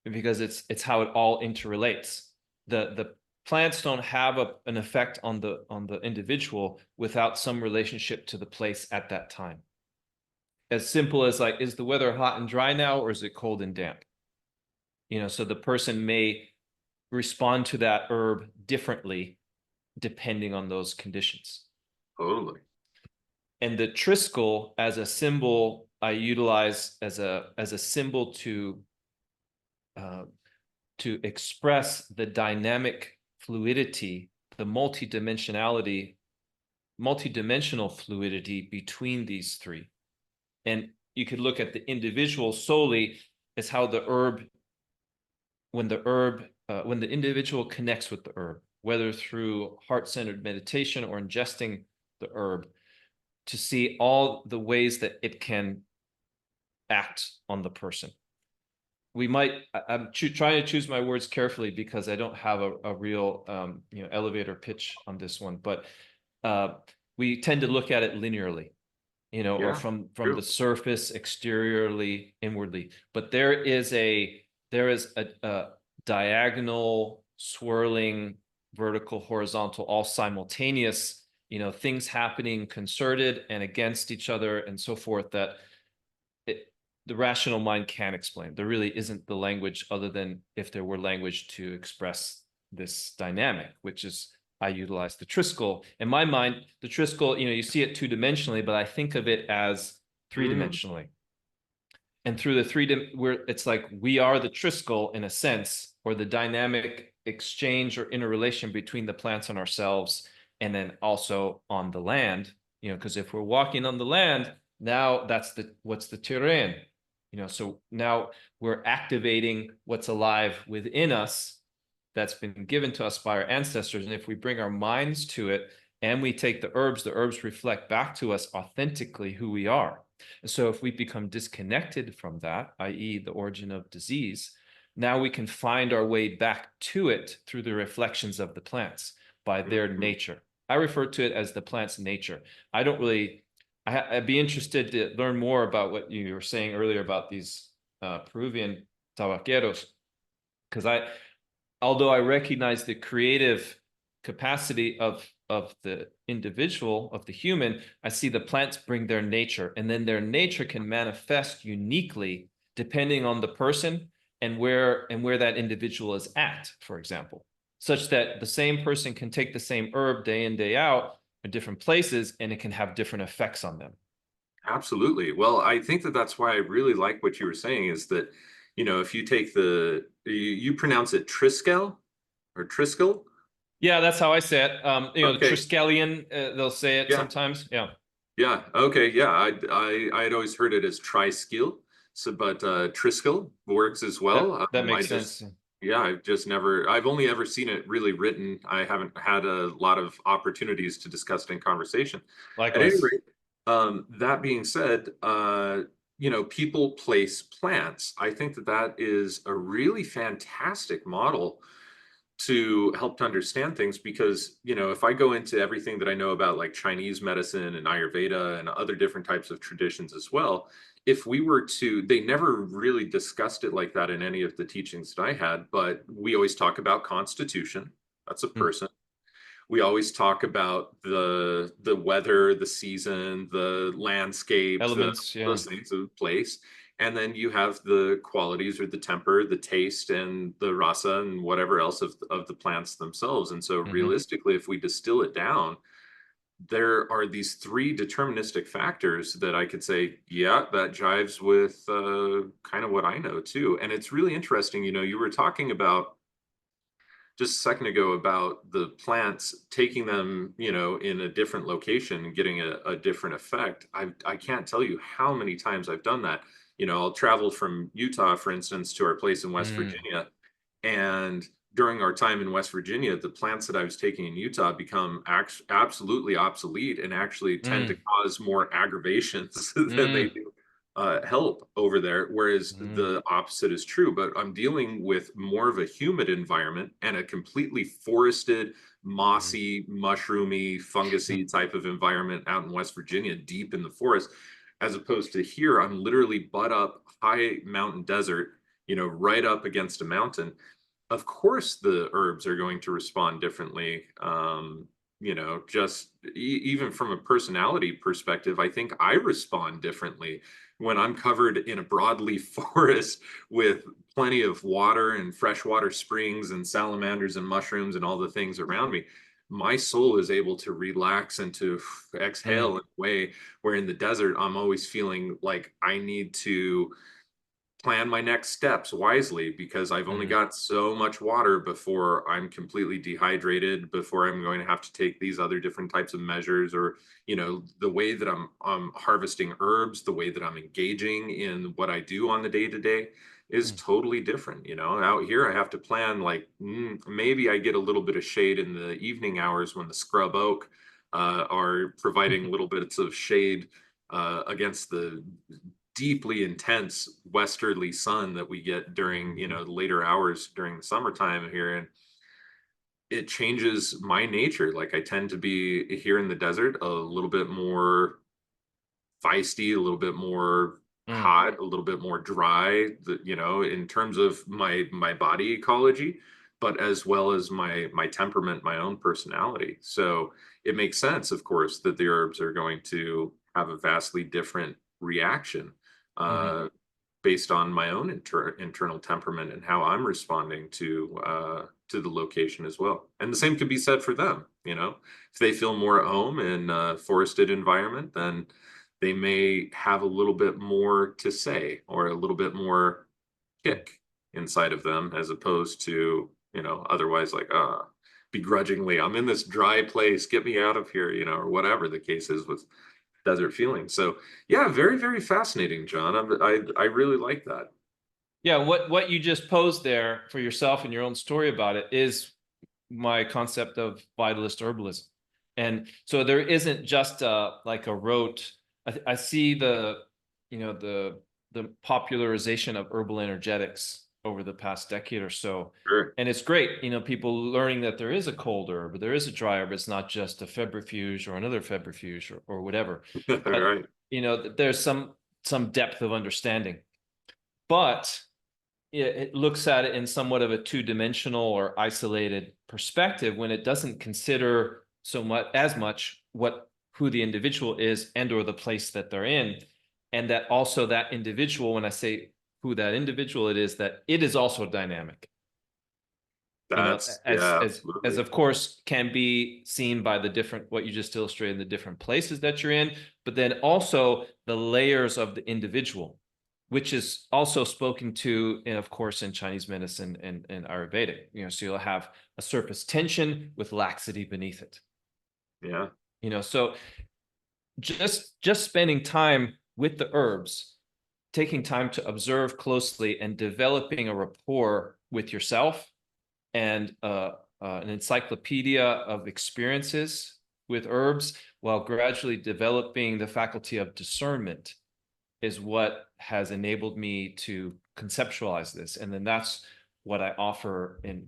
because it's how it all interrelates. The plants don't have an effect on the individual without some relationship to the place at that time. As simple as, like, is the weather hot and dry now, or is it cold and damp? So the person may respond to that herb differently depending on those conditions. Totally. And the Triskel as a symbol I utilize as a symbol uh, to express the dynamic fluidity, the multidimensional fluidity between these three. And you could look at the individual solely as how the herb, when the individual connects with the herb, whether through heart-centered meditation or ingesting the herb, to see all the ways that it can act on the person. I'm trying to choose my words carefully because I don't have a real elevator pitch on this one, but we tend to look at it linearly, or Yeah, from the true. surface, exteriorly, inwardly. But there is a diagonal, swirling, vertical, horizontal, all simultaneous, things happening concerted and against each other and so forth, that the rational mind can't explain. There really isn't the language, other than if there were language to express this dynamic, which is I utilize the Triskel. In my mind, the Triskel, you see it two-dimensionally, but I think of it as three-dimensionally. And through the where it's like we are the Triskel in a sense, or the dynamic exchange or interrelation between the plants and ourselves, and then also on the land, because if we're walking on the land, now that's what's the terrain, so now we're activating what's alive within us that's been given to us by our ancestors. And if we bring our minds to it and we take the herbs reflect back to us authentically who we are. And so if we become disconnected from that, i.e. the origin of disease, now we can find our way back to it through the reflections of the plants by their nature. I refer to it as the plant's nature. I don't really, I'd be interested to learn more about what you were saying earlier about these Peruvian tabaqueros, because although I recognize the creative capacity of the individual, of the human, I see the plants bring their nature, and then their nature can manifest uniquely depending on the person and where that individual is at, for example, such that the same person can take the same herb day in, day out in different places, and it can have different effects on them. Absolutely. Well, I think that's why I really like what you were saying, is that, if you take you pronounce it Triskel or Triskel? Yeah, that's how I say it. The Okay. Triskelion, they'll say it Yeah. sometimes. Yeah. Yeah. Okay. Yeah. I had always heard it as Triskill. So, but Triskel works as well. That makes sense. Yeah, I've only ever seen it really written. I haven't had a lot of opportunities to discuss it in conversation. At any Likewise. rate, that being said, people place plants. I think that is a really fantastic model to help to understand things, because if I go into everything that I know about, like Chinese medicine and Ayurveda and other different types of traditions as well, if we were to, they never really discussed it like that in any of the teachings that I had, but we always talk about constitution. That's a person. We always talk about the weather, the season, the landscape, Elements, yeah. those things of place. And then you have the qualities, or the temper, the taste, and the rasa, and whatever else of the plants themselves. And so realistically, if we distill it down, there are these three deterministic factors that I could say, yeah, that jives with kind of what I know too. And it's really interesting. You were talking about just a second ago about the plants, taking them, in a different location and getting a different effect. I can't tell you how many times I've done that. I'll travel from Utah, for instance, to our place in West Virginia. And during our time in West Virginia, the plants that I was taking in Utah become absolutely obsolete, and actually tend to cause more aggravations than they do help over there, whereas the opposite is true. But I'm dealing with more of a humid environment and a completely forested, mossy, mushroomy, fungusy type of environment out in West Virginia, deep in the forest, as opposed to here, I'm literally butt up high mountain desert, right up against a mountain. Of course, the herbs are going to respond differently. Just even from a personality perspective, I think I respond differently when I'm covered in a broadleaf forest with plenty of water and freshwater springs and salamanders and mushrooms and all the things around me. My soul is able to relax and to exhale in a way where in the desert, I'm always feeling like I need to plan my next steps wisely, because I've only got so much water before I'm completely dehydrated, before I'm going to have to take these other different types of measures, or the way that I'm harvesting herbs, the way that I'm engaging in what I do on the day to day is totally different. Out here I have to plan, like maybe I get a little bit of shade in the evening hours when the scrub oak are providing little bits of shade against the deeply intense westerly sun that we get during later hours during the summertime here. And it changes my nature. Like, I tend to be here in the desert a little bit more feisty, a little bit more hot, a little bit more dry, in terms of my body ecology, but as well as my temperament, my own personality. So it makes sense, of course, that the herbs are going to have a vastly different reaction. based on my own internal temperament and how I'm responding to the location as well. And the same could be said for them. If they feel more at home in a forested environment, then they may have a little bit more to say or a little bit more kick inside of them, as opposed to, otherwise like, begrudgingly, I'm in this dry place, get me out of here, or whatever the case is with desert feeling. So yeah, very, very fascinating, John. I really like that. Yeah, what you just posed there for yourself and your own story about it is my concept of vitalist herbalism. And so there isn't just like a rote. I see the popularization of herbal energetics over the past decade or so. Sure. And it's great, people learning that there is a cold herb, there is a dry herb. It's not just a febrifuge or another febrifuge or whatever. But, Right. there's some depth of understanding. But it looks at it in somewhat of a two-dimensional or isolated perspective when it doesn't consider as much who the individual is and or the place that they're in. And that also that individual, when I say who that individual it is, that it is also dynamic. That's as of course can be seen by what you just illustrated, the different places that you're in, but then also the layers of the individual, which is also spoken to, and of course, in Chinese medicine and Ayurvedic. So you'll have a surface tension with laxity beneath it. Yeah. So just spending time with the herbs, taking time to observe closely and developing a rapport with yourself and an encyclopedia of experiences with herbs, while gradually developing the faculty of discernment, is what has enabled me to conceptualize this. And then that's what I offer and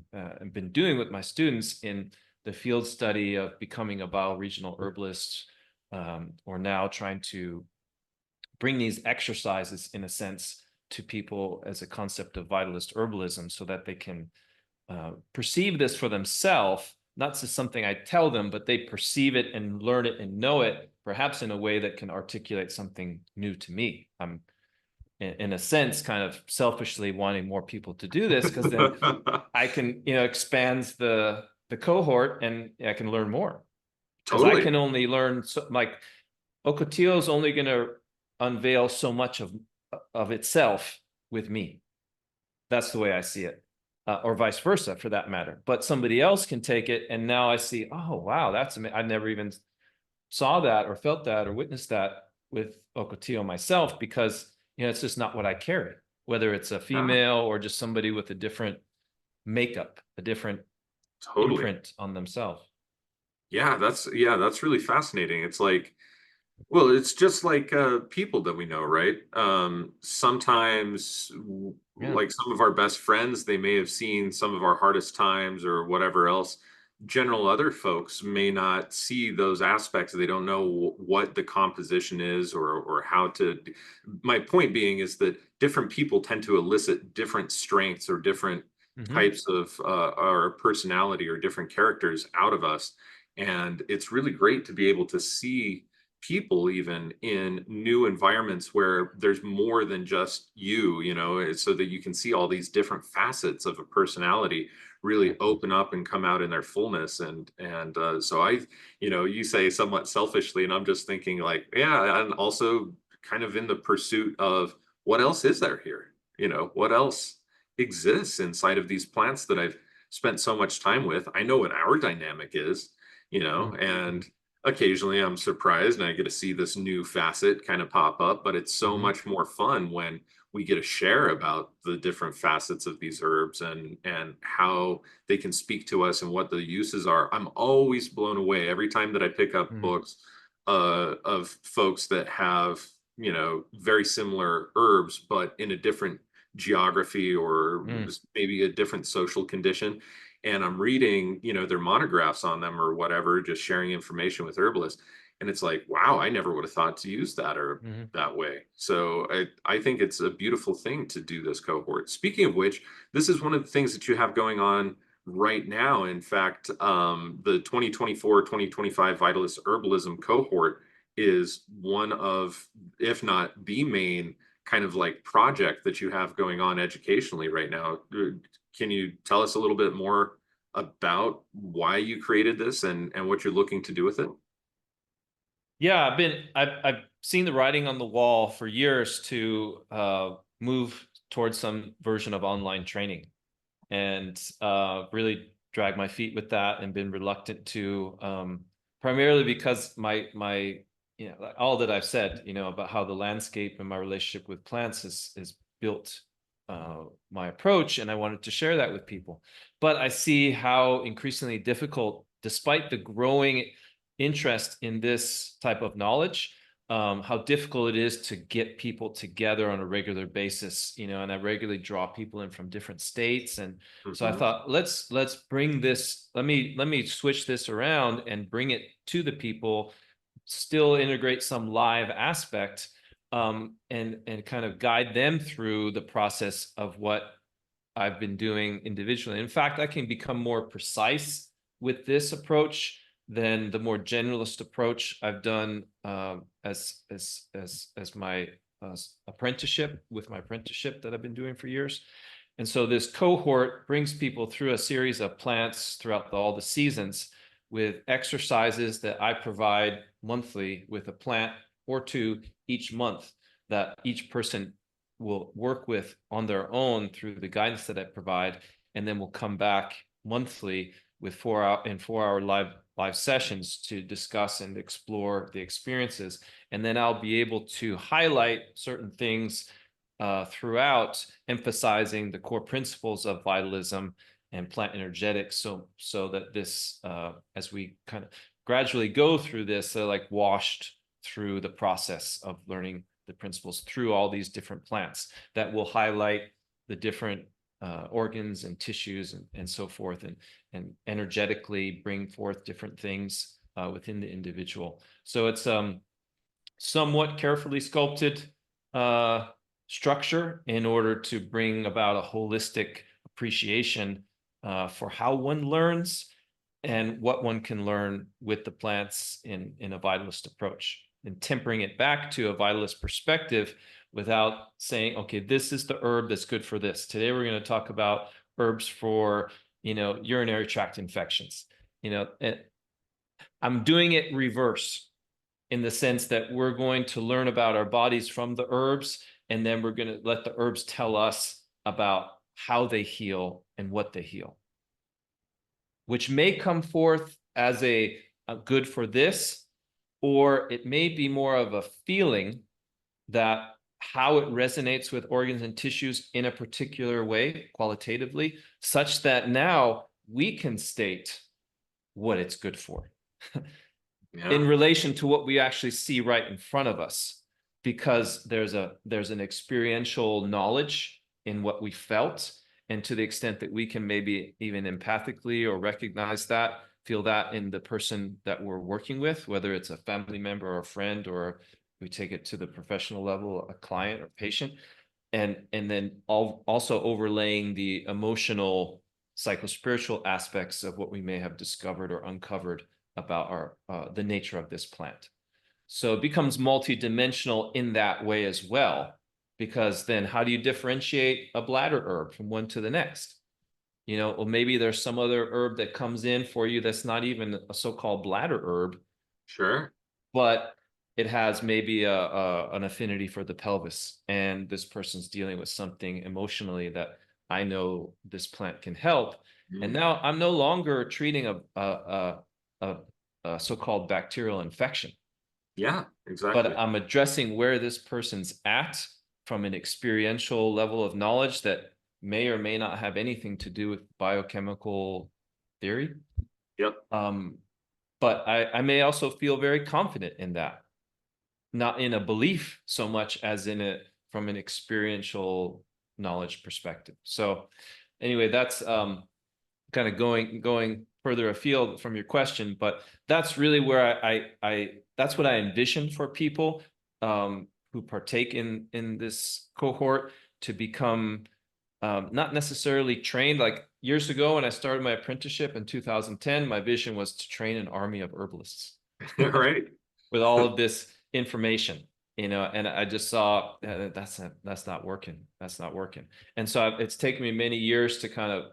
been doing with my students in the field study of becoming a bioregional herbalist, or now trying to bring these exercises, in a sense, to people as a concept of vitalist herbalism, so that they can perceive this for themselves, not just something I tell them, but they perceive it and learn it and know it, perhaps in a way that can articulate something new to me. I'm, in a sense, kind of selfishly wanting more people to do this, because then I can, expand the cohort and I can learn more. Because Totally. I can only learn, like Ocotillo is only going to unveil so much of itself with me. That's the way I see it. Or vice versa, for that matter. But somebody else can take it, and now I see, oh, wow, that's amazing. I never even saw that or felt that or witnessed that with Ocotillo myself, because, it's just not what I carry, whether it's a female or just somebody with a different makeup, a different imprint on themselves. Yeah, that's really fascinating. It's like, well, it's just like people that we know, right? Sometimes, like some of our best friends, they may have seen some of our hardest times or whatever else. General other folks may not see those aspects. They don't know what the composition is or how to. My point being is that different people tend to elicit different strengths or different types of our personality or different characters out of us. And it's really great to be able to see people even in new environments where there's more than just so that you can see all these different facets of a personality really open up and come out in their fullness. And so you say somewhat selfishly, and I'm just thinking like, yeah, and also kind of in the pursuit of what else is there here? What else exists inside of these plants that I've spent so much time with? I know what our dynamic is, and occasionally I'm surprised and I get to see this new facet kind of pop up, but it's so much more fun when we get to share about the different facets of these herbs and how they can speak to us and what the uses are. I'm always blown away every time that I pick up books of folks that have, very similar herbs, but in a different geography or maybe a different social condition. And I'm reading, their monographs on them or whatever, just sharing information with herbalists. And it's like, wow, I never would have thought to use that or that way. So I think it's a beautiful thing to do this cohort. Speaking of which, this is one of the things that you have going on right now. In fact, the 2024-2025 Vitalist Herbalism cohort is one of, if not the main kind of like project that you have going on educationally right now. Can you tell us a little bit more about why you created this and what you're looking to do with it? Yeah, I've seen the writing on the wall for years to move towards some version of online training, and really drag my feet with that, and been reluctant to, primarily because my like all that I've said, about how the landscape and my relationship with plants is built my approach, and I wanted to share that with people. But I see how increasingly difficult, despite the growing interest in this type of knowledge, how difficult it is to get people together on a regular basis, and I regularly draw people in from different states. And so I thought, let's bring this, let me switch this around and bring it to the people, still integrate some live aspect, and kind of guide them through the process of what I've been doing individually. In fact, I can become more precise with this approach than the more generalist approach I've done as my apprenticeship, with my apprenticeship that I've been doing for years. And so this cohort brings people through a series of plants throughout all the seasons, with exercises that I provide monthly, with a plant or two each month that each person will work with on their own through the guidance that I provide. And then we'll come back monthly with 4-hour live sessions to discuss and explore the experiences. And then I'll be able to highlight certain things throughout, emphasizing the core principles of vitalism and plant energetics, so that this, as we kind of gradually go through this, they're like washed through the process of learning the principles through all these different plants that will highlight the different organs and tissues and so forth, and energetically bring forth different things within the individual. So it's somewhat carefully sculpted structure in order to bring about a holistic appreciation for how one learns and what one can learn with the plants in a vitalist approach, and tempering it back to a vitalist perspective without saying, okay, this is the herb that's good for this. Today we're going to talk about herbs for, urinary tract infections. I'm doing it reverse, in the sense that we're going to learn about our bodies from the herbs, and then we're going to let the herbs tell us about how they heal and what they heal, which may come forth as a good for this, or it may be more of a feeling that how it resonates with organs and tissues in a particular way, qualitatively, such that now we can state what it's good for. Yeah. In relation to what we actually see right in front of us, because there's an experiential knowledge in what we felt, and to the extent that we can maybe even empathically or recognize that, feel that in the person that we're working with, whether it's a family member or a friend, or we take it to the professional level, a client or patient, and then also overlaying the emotional, psychospiritual aspects of what we may have discovered or uncovered about the nature of this plant. So it becomes multidimensional in that way as well, because then how do you differentiate a bladder herb from one to the next? Or maybe there's some other herb that comes in for you that's not even a so-called bladder herb. Sure. But it has maybe an affinity for the pelvis, and this person's dealing with something emotionally that I know this plant can help. And now I'm no longer treating a so-called bacterial infection. Yeah, exactly. But I'm addressing where this person's at from an experiential level of knowledge that may or may not have anything to do with biochemical theory. Yep. But I may also feel very confident in that, not in a belief so much as from an experiential knowledge perspective. So anyway, that's kind of going further afield from your question, but that's really where I that's what I envision for people who partake in this cohort, to become not necessarily trained. Like years ago, when I started my apprenticeship in 2010, my vision was to train an army of herbalists. Right. With all of this information. and I just saw that's not working. That's not working. And so it's taken me many years to kind of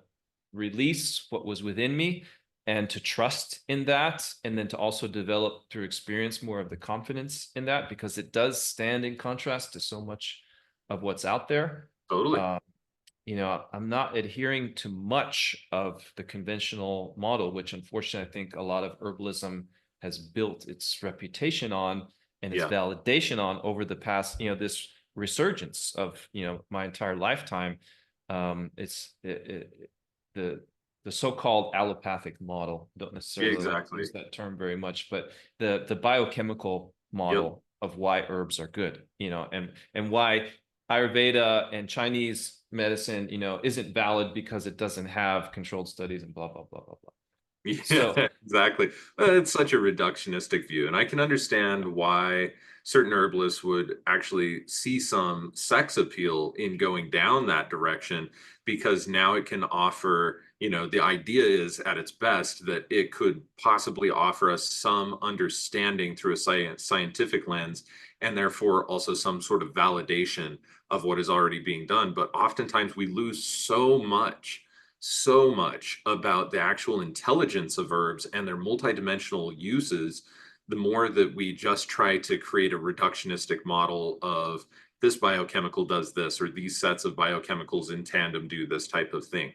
release what was within me and to trust in that. And then to also develop through experience more of the confidence in that, because it does stand in contrast to so much of what's out there. Totally. I'm not adhering to much of the conventional model, which unfortunately I think a lot of herbalism has built its reputation on and its validation on over the past, this resurgence of, my entire lifetime. The so-called allopathic model, don't necessarily like to use that term very much, but the biochemical model of why herbs are good, and why Ayurveda and Chinese medicine, isn't valid because it doesn't have controlled studies and blah, blah, blah, blah, blah. Yeah, so, exactly. It's such a reductionistic view. And I can understand why certain herbalists would actually see some sex appeal in going down that direction, because now it can offer, the idea is at its best that it could possibly offer us some understanding through a scientific lens, and therefore also some sort of validation of what is already being done. But oftentimes we lose so much about the actual intelligence of herbs and their multidimensional uses, the more that we just try to create a reductionistic model of this biochemical does this, or these sets of biochemicals in tandem do this type of thing.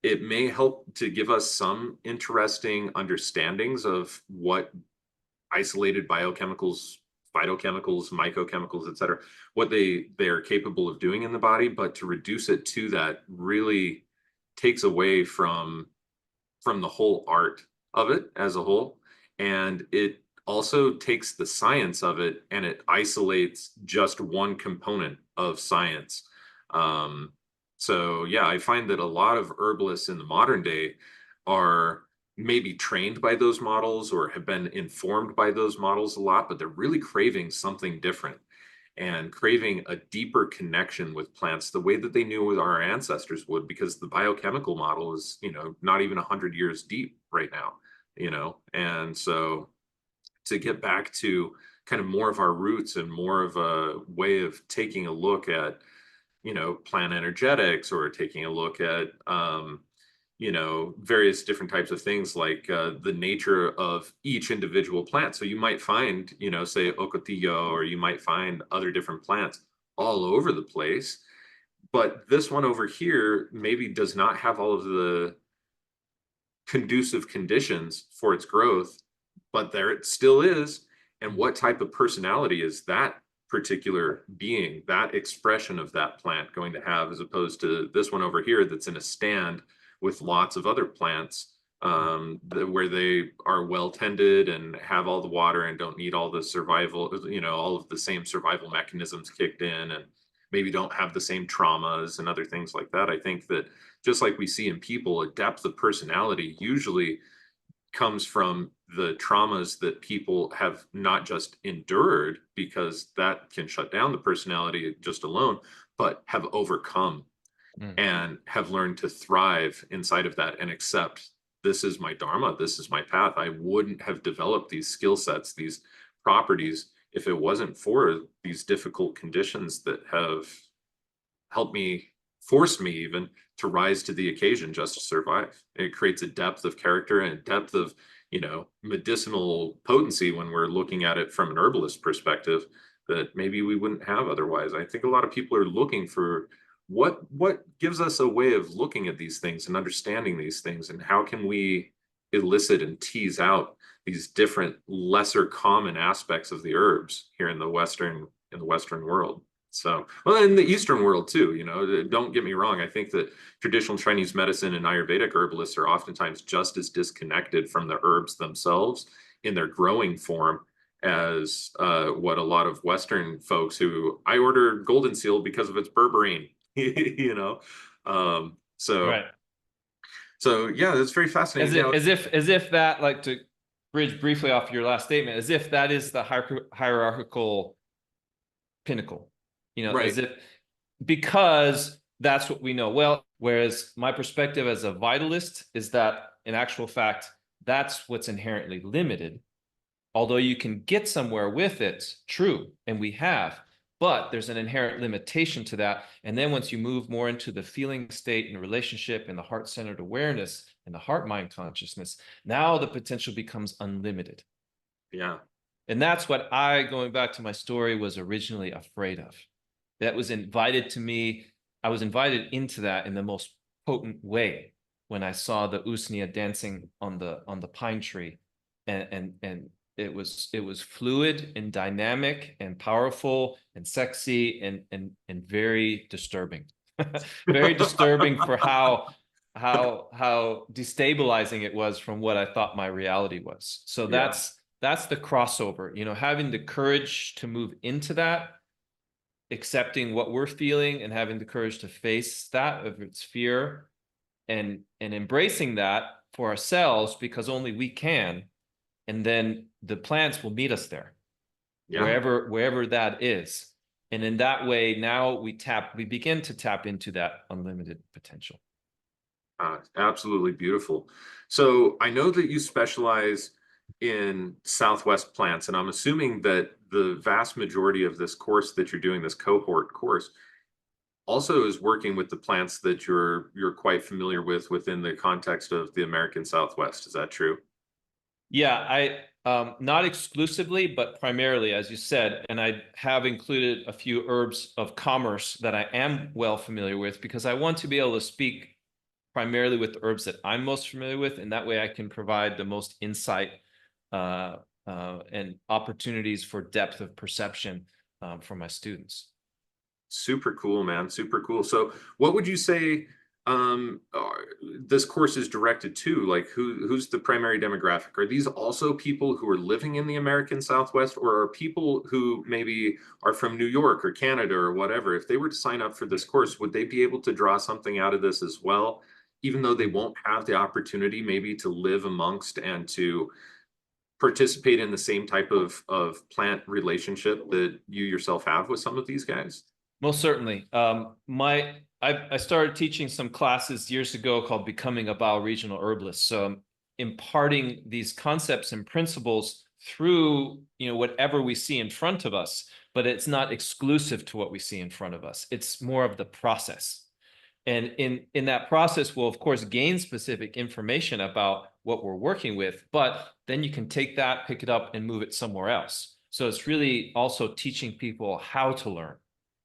It may help to give us some interesting understandings of what isolated biochemicals, phytochemicals, mycochemicals, et cetera, what they are capable of doing in the body, but to reduce it to that really takes away from the whole art of it as a whole. And it also takes the science of it and it isolates just one component of science. So yeah, I find that a lot of herbalists in the modern day are maybe trained by those models or have been informed by those models a lot, but they're really craving something different and craving a deeper connection with plants the way that they knew with our ancestors would, because the biochemical model is, not even 100 years deep right now, and so to get back to kind of more of our roots and more of a way of taking a look at, plant energetics, or taking a look at, various different types of things, like the nature of each individual plant. So you might find, say ocotillo, or you might find other different plants all over the place. But this one over here maybe does not have all of the conducive conditions for its growth, but there it still is. And what type of personality is that particular being, that expression of that plant going to have, as opposed to this one over here that's in a stand with lots of other plants, where they are well tended and have all the water and don't need all the survival, all of the same survival mechanisms kicked in, and maybe don't have the same traumas and other things like that. I think that just like we see in people, a depth of personality usually comes from the traumas that people have not just endured, because that can shut down the personality just alone, but have overcome and have learned to thrive inside of that and accept, this is my dharma, this is my path. I wouldn't have developed these skill sets, these properties, if it wasn't for these difficult conditions that have helped me, forced me even to rise to the occasion just to survive. It creates a depth of character and a depth of, medicinal potency when we're looking at it from an herbalist perspective that maybe we wouldn't have otherwise. I think a lot of people are looking for what gives us a way of looking at these things and understanding these things, and how can we elicit and tease out these different lesser common aspects of the herbs here in the Western world. So, well, in the Eastern world too, don't get me wrong. I think that traditional Chinese medicine and Ayurvedic herbalists are oftentimes just as disconnected from the herbs themselves in their growing form as what a lot of Western folks who, I order Golden Seal because of its berberine, so, right. So yeah, that's very fascinating. As if that, like, to bridge briefly off your last statement, as if that is the hierarchical pinnacle, right. as if, because that's what we know well. Whereas my perspective as a vitalist is that in actual fact, that's what's inherently limited. although you can get somewhere with it, true, and we have, but there's an inherent limitation to that. And then once you move more into the feeling state and relationship and the heart-centered awareness and the heart-mind consciousness, now the potential becomes unlimited. Yeah. And that's what I, going back to my story, was originally afraid of. That was invited to me. I was invited into that in the most potent way when I saw the usnia dancing on the pine tree, and it was fluid and dynamic and powerful and sexy and very disturbing. Very disturbing for how destabilizing it was from what I thought my reality was. So Yeah. that's the crossover, having the courage to move into that, accepting what we're feeling and having the courage to face that, if it's fear, and embracing that for ourselves, because only we can. And then the plants will meet us there, Yeah. wherever that is. And in that way, now we begin to tap into that unlimited potential. Absolutely beautiful. So I know that you specialize in Southwest plants, and I'm assuming that the vast majority of this course that you're doing, this cohort course, also is working with the plants that you're quite familiar with within the context of the American Southwest. Is that true? Yeah, I not exclusively, but primarily, as you said, and I have included a few herbs of commerce that I am well familiar with, because I want to be able to speak primarily with the herbs that I'm most familiar with, and that way I can provide the most insight and opportunities for depth of perception for my students. Super cool, man. Super cool. So what would you say this course is directed to? Like who's the primary demographic? Are these also people who are living in the American Southwest, or are people who maybe are from New York or Canada or whatever? If they were to sign up for this course, would they be able to draw something out of this as well, even though they won't have the opportunity maybe to live amongst and to participate in the same type of plant relationship that you yourself have with some of these guys? Most certainly. I started teaching some classes years ago called Becoming a Bioregional Herbalist. So I'm imparting these concepts and principles through whatever we see in front of us, but it's not exclusive to what we see in front of us. It's more of the process. And in that process, we'll of course gain specific information about what we're working with, but then you can take that, pick it up, and move it somewhere else. So it's really also teaching people how to learn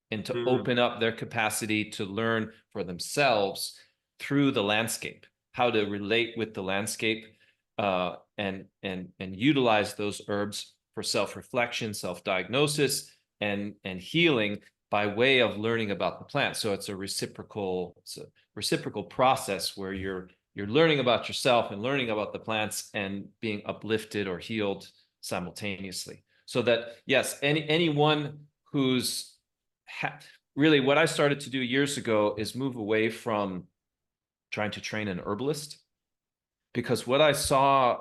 and to open up their capacity to learn for themselves through the landscape, how to relate with the landscape, and utilize those herbs for self-reflection, self-diagnosis, and healing by way of learning about the plant. So it's a reciprocal process where you're learning about yourself and learning about the plants and being uplifted or healed simultaneously. So that, yes, anyone who's really, what I started to do years ago is move away from trying to train an herbalist, because what I saw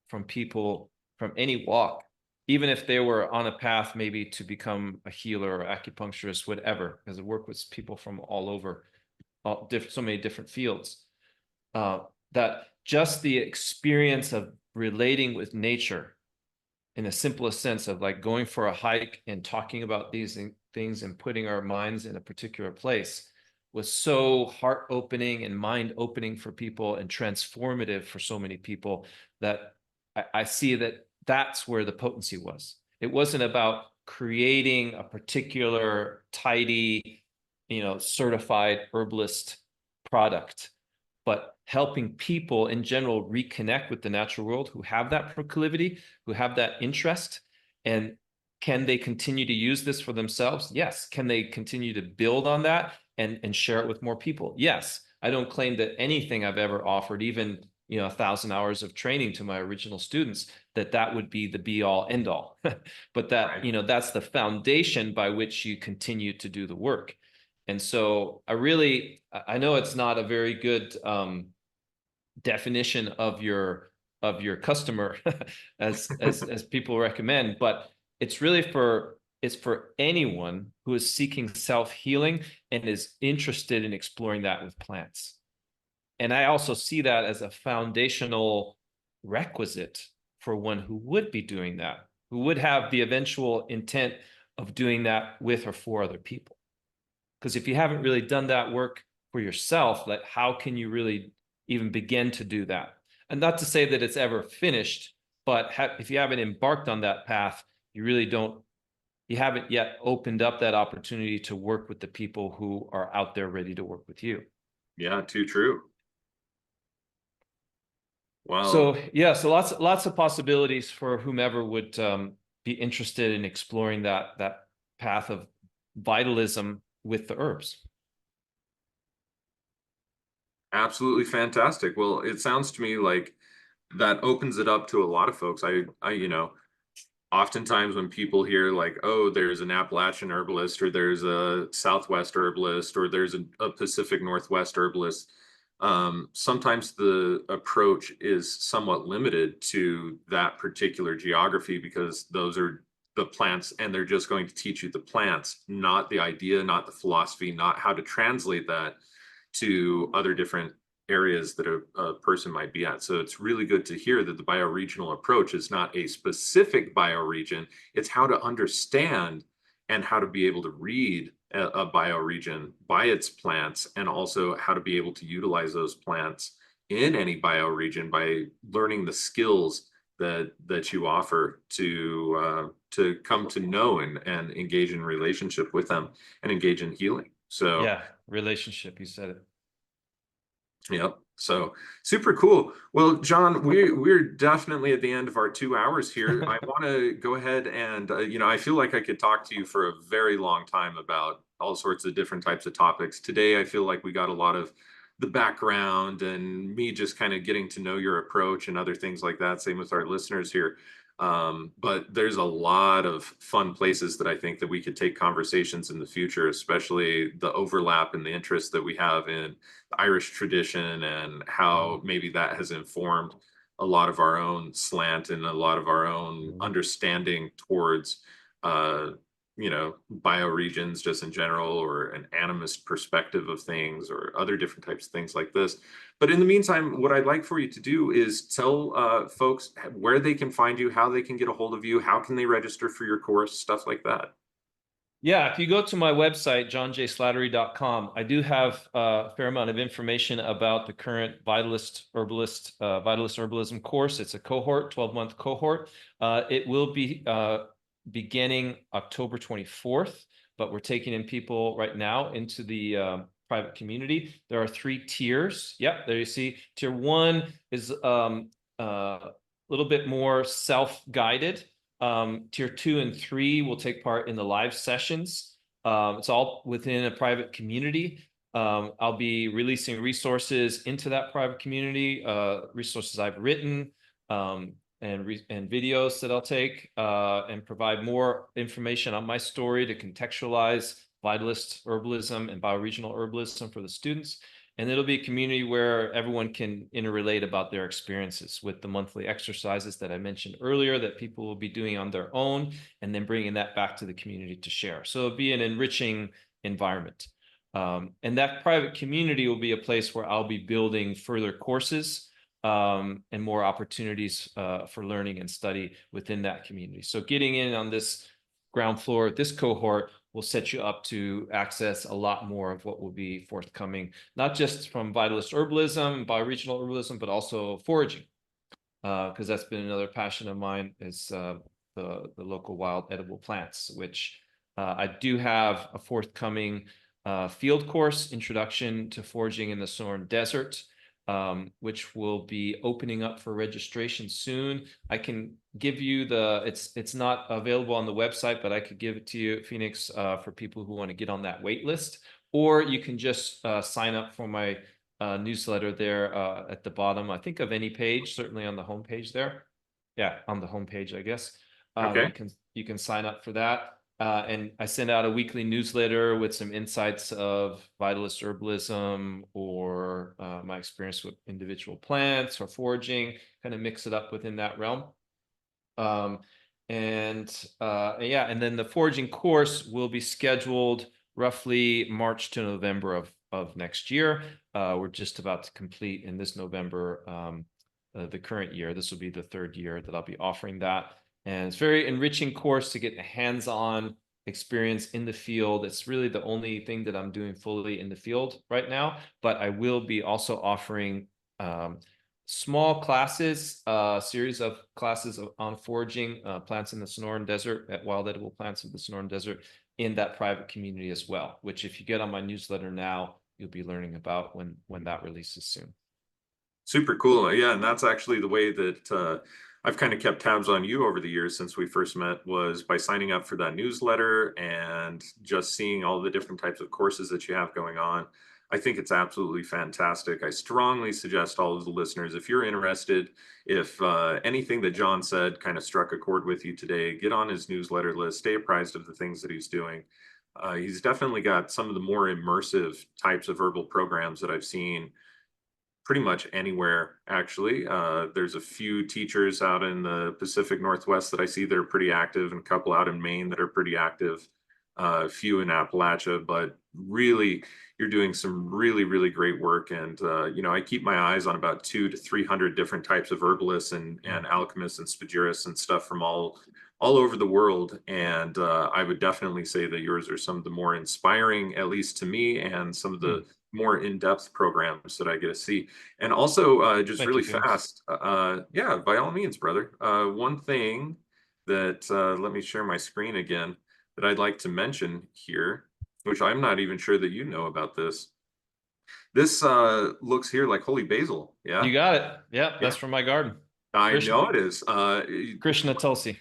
from people from any walk, even if they were on a path maybe to become a healer or acupuncturist, whatever, because I work with people from all over, so many different fields, that just the experience of relating with nature in the simplest sense of like going for a hike and talking about these things and putting our minds in a particular place was so heart opening and mind opening for people and transformative for so many people, that I see that that's where the potency was. It wasn't about creating a particular tidy, certified herbalist product, but helping people in general reconnect with the natural world who have that proclivity, who have that interest. And can they continue to use this for themselves? Yes. Can they continue to build on that and share it with more people? Yes. I don't claim that anything I've ever offered, even 1,000 hours of training to my original students, that would be the be all end all, but that, Right. that's the foundation by which you continue to do the work. And so I know it's not a very good definition of your customer as people recommend, but it's really for anyone who is seeking self-healing and is interested in exploring that with plants. And I also see that as a foundational requisite for one who would be doing that, who would have the eventual intent of doing that with or for other people. Because if you haven't really done that work for yourself, like how can you really even begin to do that? And not to say that it's ever finished, but if you haven't embarked on that path, you haven't yet opened up that opportunity to work with the people who are out there ready to work with you. Yeah, too true. Wow. So yeah, so lots of possibilities for whomever would be interested in exploring that path of vitalism with the herbs. Absolutely fantastic. Well, it sounds to me like that opens it up to a lot of folks. Oftentimes when people hear like, oh, there's an Appalachian herbalist, or there's a Southwest herbalist, or there's a Pacific Northwest herbalist, sometimes the approach is somewhat limited to that particular geography, because those are the plants and they're just going to teach you the plants, not the idea, not the philosophy, not how to translate that to other different areas that a person might be at. So it's really good to hear that the bioregional approach is not a specific bioregion, it's how to understand and how to be able to read a bioregion by its plants, and also how to be able to utilize those plants in any bioregion by learning the skills that you offer to come to know and engage in relationship with them and engage in healing. So yeah, relationship, you said it. Yep. So super cool. Well, John, we're definitely at the end of our 2 hours here. I want to go ahead and I feel like I could talk to you for a very long time about all sorts of different types of topics. Today, I feel like we got a lot of the background and me just kind of getting to know your approach and other things like that. Same with our listeners here. But there's a lot of fun places that I think that we could take conversations in the future, especially the overlap and the interest that we have in the Irish tradition, and how maybe that has informed a lot of our own slant and a lot of our own understanding towards bioregions just in general, or an animist perspective of things, or other different types of things like this. But in the meantime, what I'd like for you to do is tell folks where they can find you, how they can get a hold of you, how can they register for your course, stuff like that. Yeah, if you go to my website, johnjslattery.com, I do have a fair amount of information about the current Vitalist Herbalism course. It's a cohort, 12-month cohort. It will be beginning October 24th, but we're taking in people right now into the private community. There are 3 tiers. Yep, there you see. Tier 1 is a little bit more self-guided. Tier 2 and 3 will take part in the live sessions. It's all within a private community. I'll be releasing resources into that private community, resources I've written, and videos that I'll take, and provide more information on my story to contextualize Vitalist herbalism and bioregional herbalism for the students. And it'll be a community where everyone can interrelate about their experiences with the monthly exercises that I mentioned earlier that people will be doing on their own, and then bringing that back to the community to share. So it'll be an enriching environment. And that private community will be a place where I'll be building further courses and more opportunities for learning and study within that community. So getting in on this ground floor, this cohort, will set you up to access a lot more of what will be forthcoming, not just from Vitalist herbalism, bioregional herbalism, but also foraging, because that's been another passion of mine, is the local wild edible plants, which I do have a forthcoming field course, Introduction to Foraging in the Sonoran Desert, which will be opening up for registration soon. I can give you it's not available on the website, but I could give it to you, Phoenix, for people who want to get on that wait list. Or you can just sign up for my newsletter there at the bottom, I think, of any page, certainly on the homepage there. Yeah, on the homepage, I guess. Okay. You can sign up for that. And I send out a weekly newsletter with some insights of Vitalist herbalism, or my experience with individual plants or foraging, kind of mix it up within that realm. And then the foraging course will be scheduled roughly March to November of next year. We're just about to complete in this November the current year. This will be the third year that I'll be offering that. And it's a very enriching course to get a hands-on experience in the field. It's really the only thing that I'm doing fully in the field right now, but I will be also offering small classes, series of classes on foraging plants in the Sonoran Desert, at wild edible plants in the Sonoran Desert, in that private community as well, which if you get on my newsletter now, you'll be learning about when that releases soon. Super cool. Yeah, and that's actually the way that I've kind of kept tabs on you over the years since we first met, was by signing up for that newsletter and just seeing all the different types of courses that you have going on. I think it's absolutely fantastic. I strongly suggest all of the listeners, if you're interested, if anything that John said kind of struck a chord with you today, get on his newsletter list, stay apprised of the things that he's doing. He's definitely got some of the more immersive types of herbal programs that I've seen pretty much anywhere, actually. There's a few teachers out in the Pacific Northwest that I see that are pretty active, and a couple out in Maine that are pretty active, a few in Appalachia, but really, you're doing some really, really great work. And, I keep my eyes on about 200 to 300 different types of herbalists and alchemists and spagirists and stuff from all over the world. And I would definitely say that yours are some of the more inspiring, at least to me, and some of the more in-depth programs that I get to see. And also just Thank really you, Phoenix. fast, yeah, by all means, brother. One thing that, let me share my screen again, that I'd like to mention here, which I'm not even sure that you know about this. This looks here like holy basil. Yeah. You got it. Yep, Yeah. that's from my garden. I know it is. Krishna Tulsi.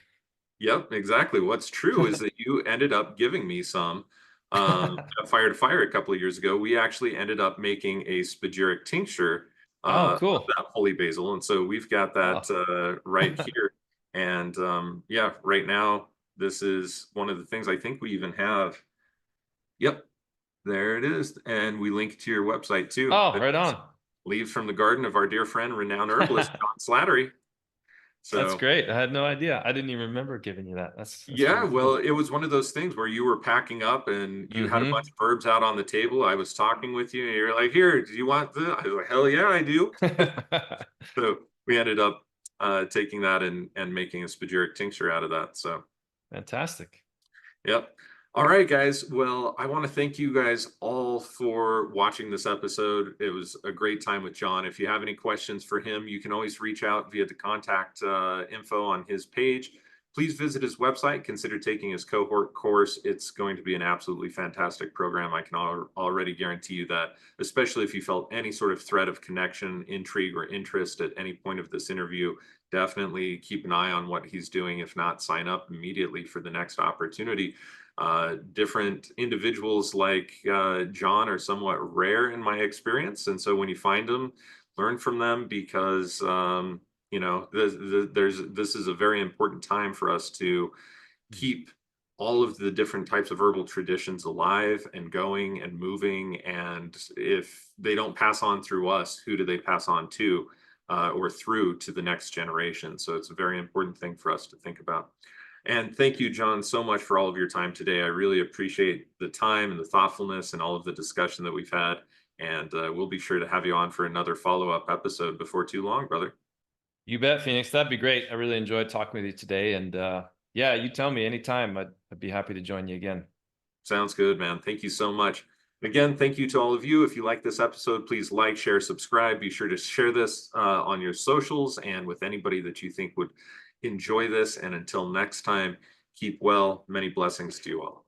Yep, exactly. What's true is that you ended up giving me some at Fire to Fire a couple of years ago. We actually ended up making a spagyric tincture Oh, of cool. that holy basil. And so we've got that right here. And yeah, right now, this is one of the things I think we even have. Yep, there it is. And we link to your website too. Oh, right on. Leaves from the garden of our dear friend, renowned herbalist, John Slattery. That's So great. I had no idea. I didn't even remember giving you that. That's yeah, really well, cool. it was one of those things where you were packing up and you had a bunch Mm-hmm. of herbs out on the table. I was talking with you and you're like, here, do you want this? I was like, hell yeah, I do. So we ended up taking that and making a spagyric tincture out of that. So Fantastic. yep. All right, guys. Well, I want to thank you guys all for watching this episode. It was a great time with John. If you have any questions for him, you can always reach out via the contact info on his page. Please visit his website. Consider taking his cohort course. It's going to be an absolutely fantastic program. I can already guarantee you that, especially if you felt any sort of thread of connection, intrigue, or interest at any point of this interview, definitely keep an eye on what he's doing. If not, sign up immediately for the next opportunity. Different individuals like John are somewhat rare in my experience. And so when you find them, learn from them, because, this is a very important time for us to keep all of the different types of herbal traditions alive and going and moving. And if they don't pass on through us, who do they pass on to or through to the next generation? So it's a very important thing for us to think about. And thank you, John, so much for all of your time today. I really appreciate the time and the thoughtfulness and all of the discussion that we've had. And we'll be sure to have you on for another follow-up episode before too long, brother. You bet, Phoenix. That'd be great. I really enjoyed talking with you today. And yeah, you tell me anytime. I'd be happy to join you again. Sounds good, man. Thank you so much. Again, thank you to all of you. If you like this episode, please like, share, subscribe. Be sure to share this on your socials and with anybody that you think would enjoy this. And until next time, keep well. Many blessings to you all.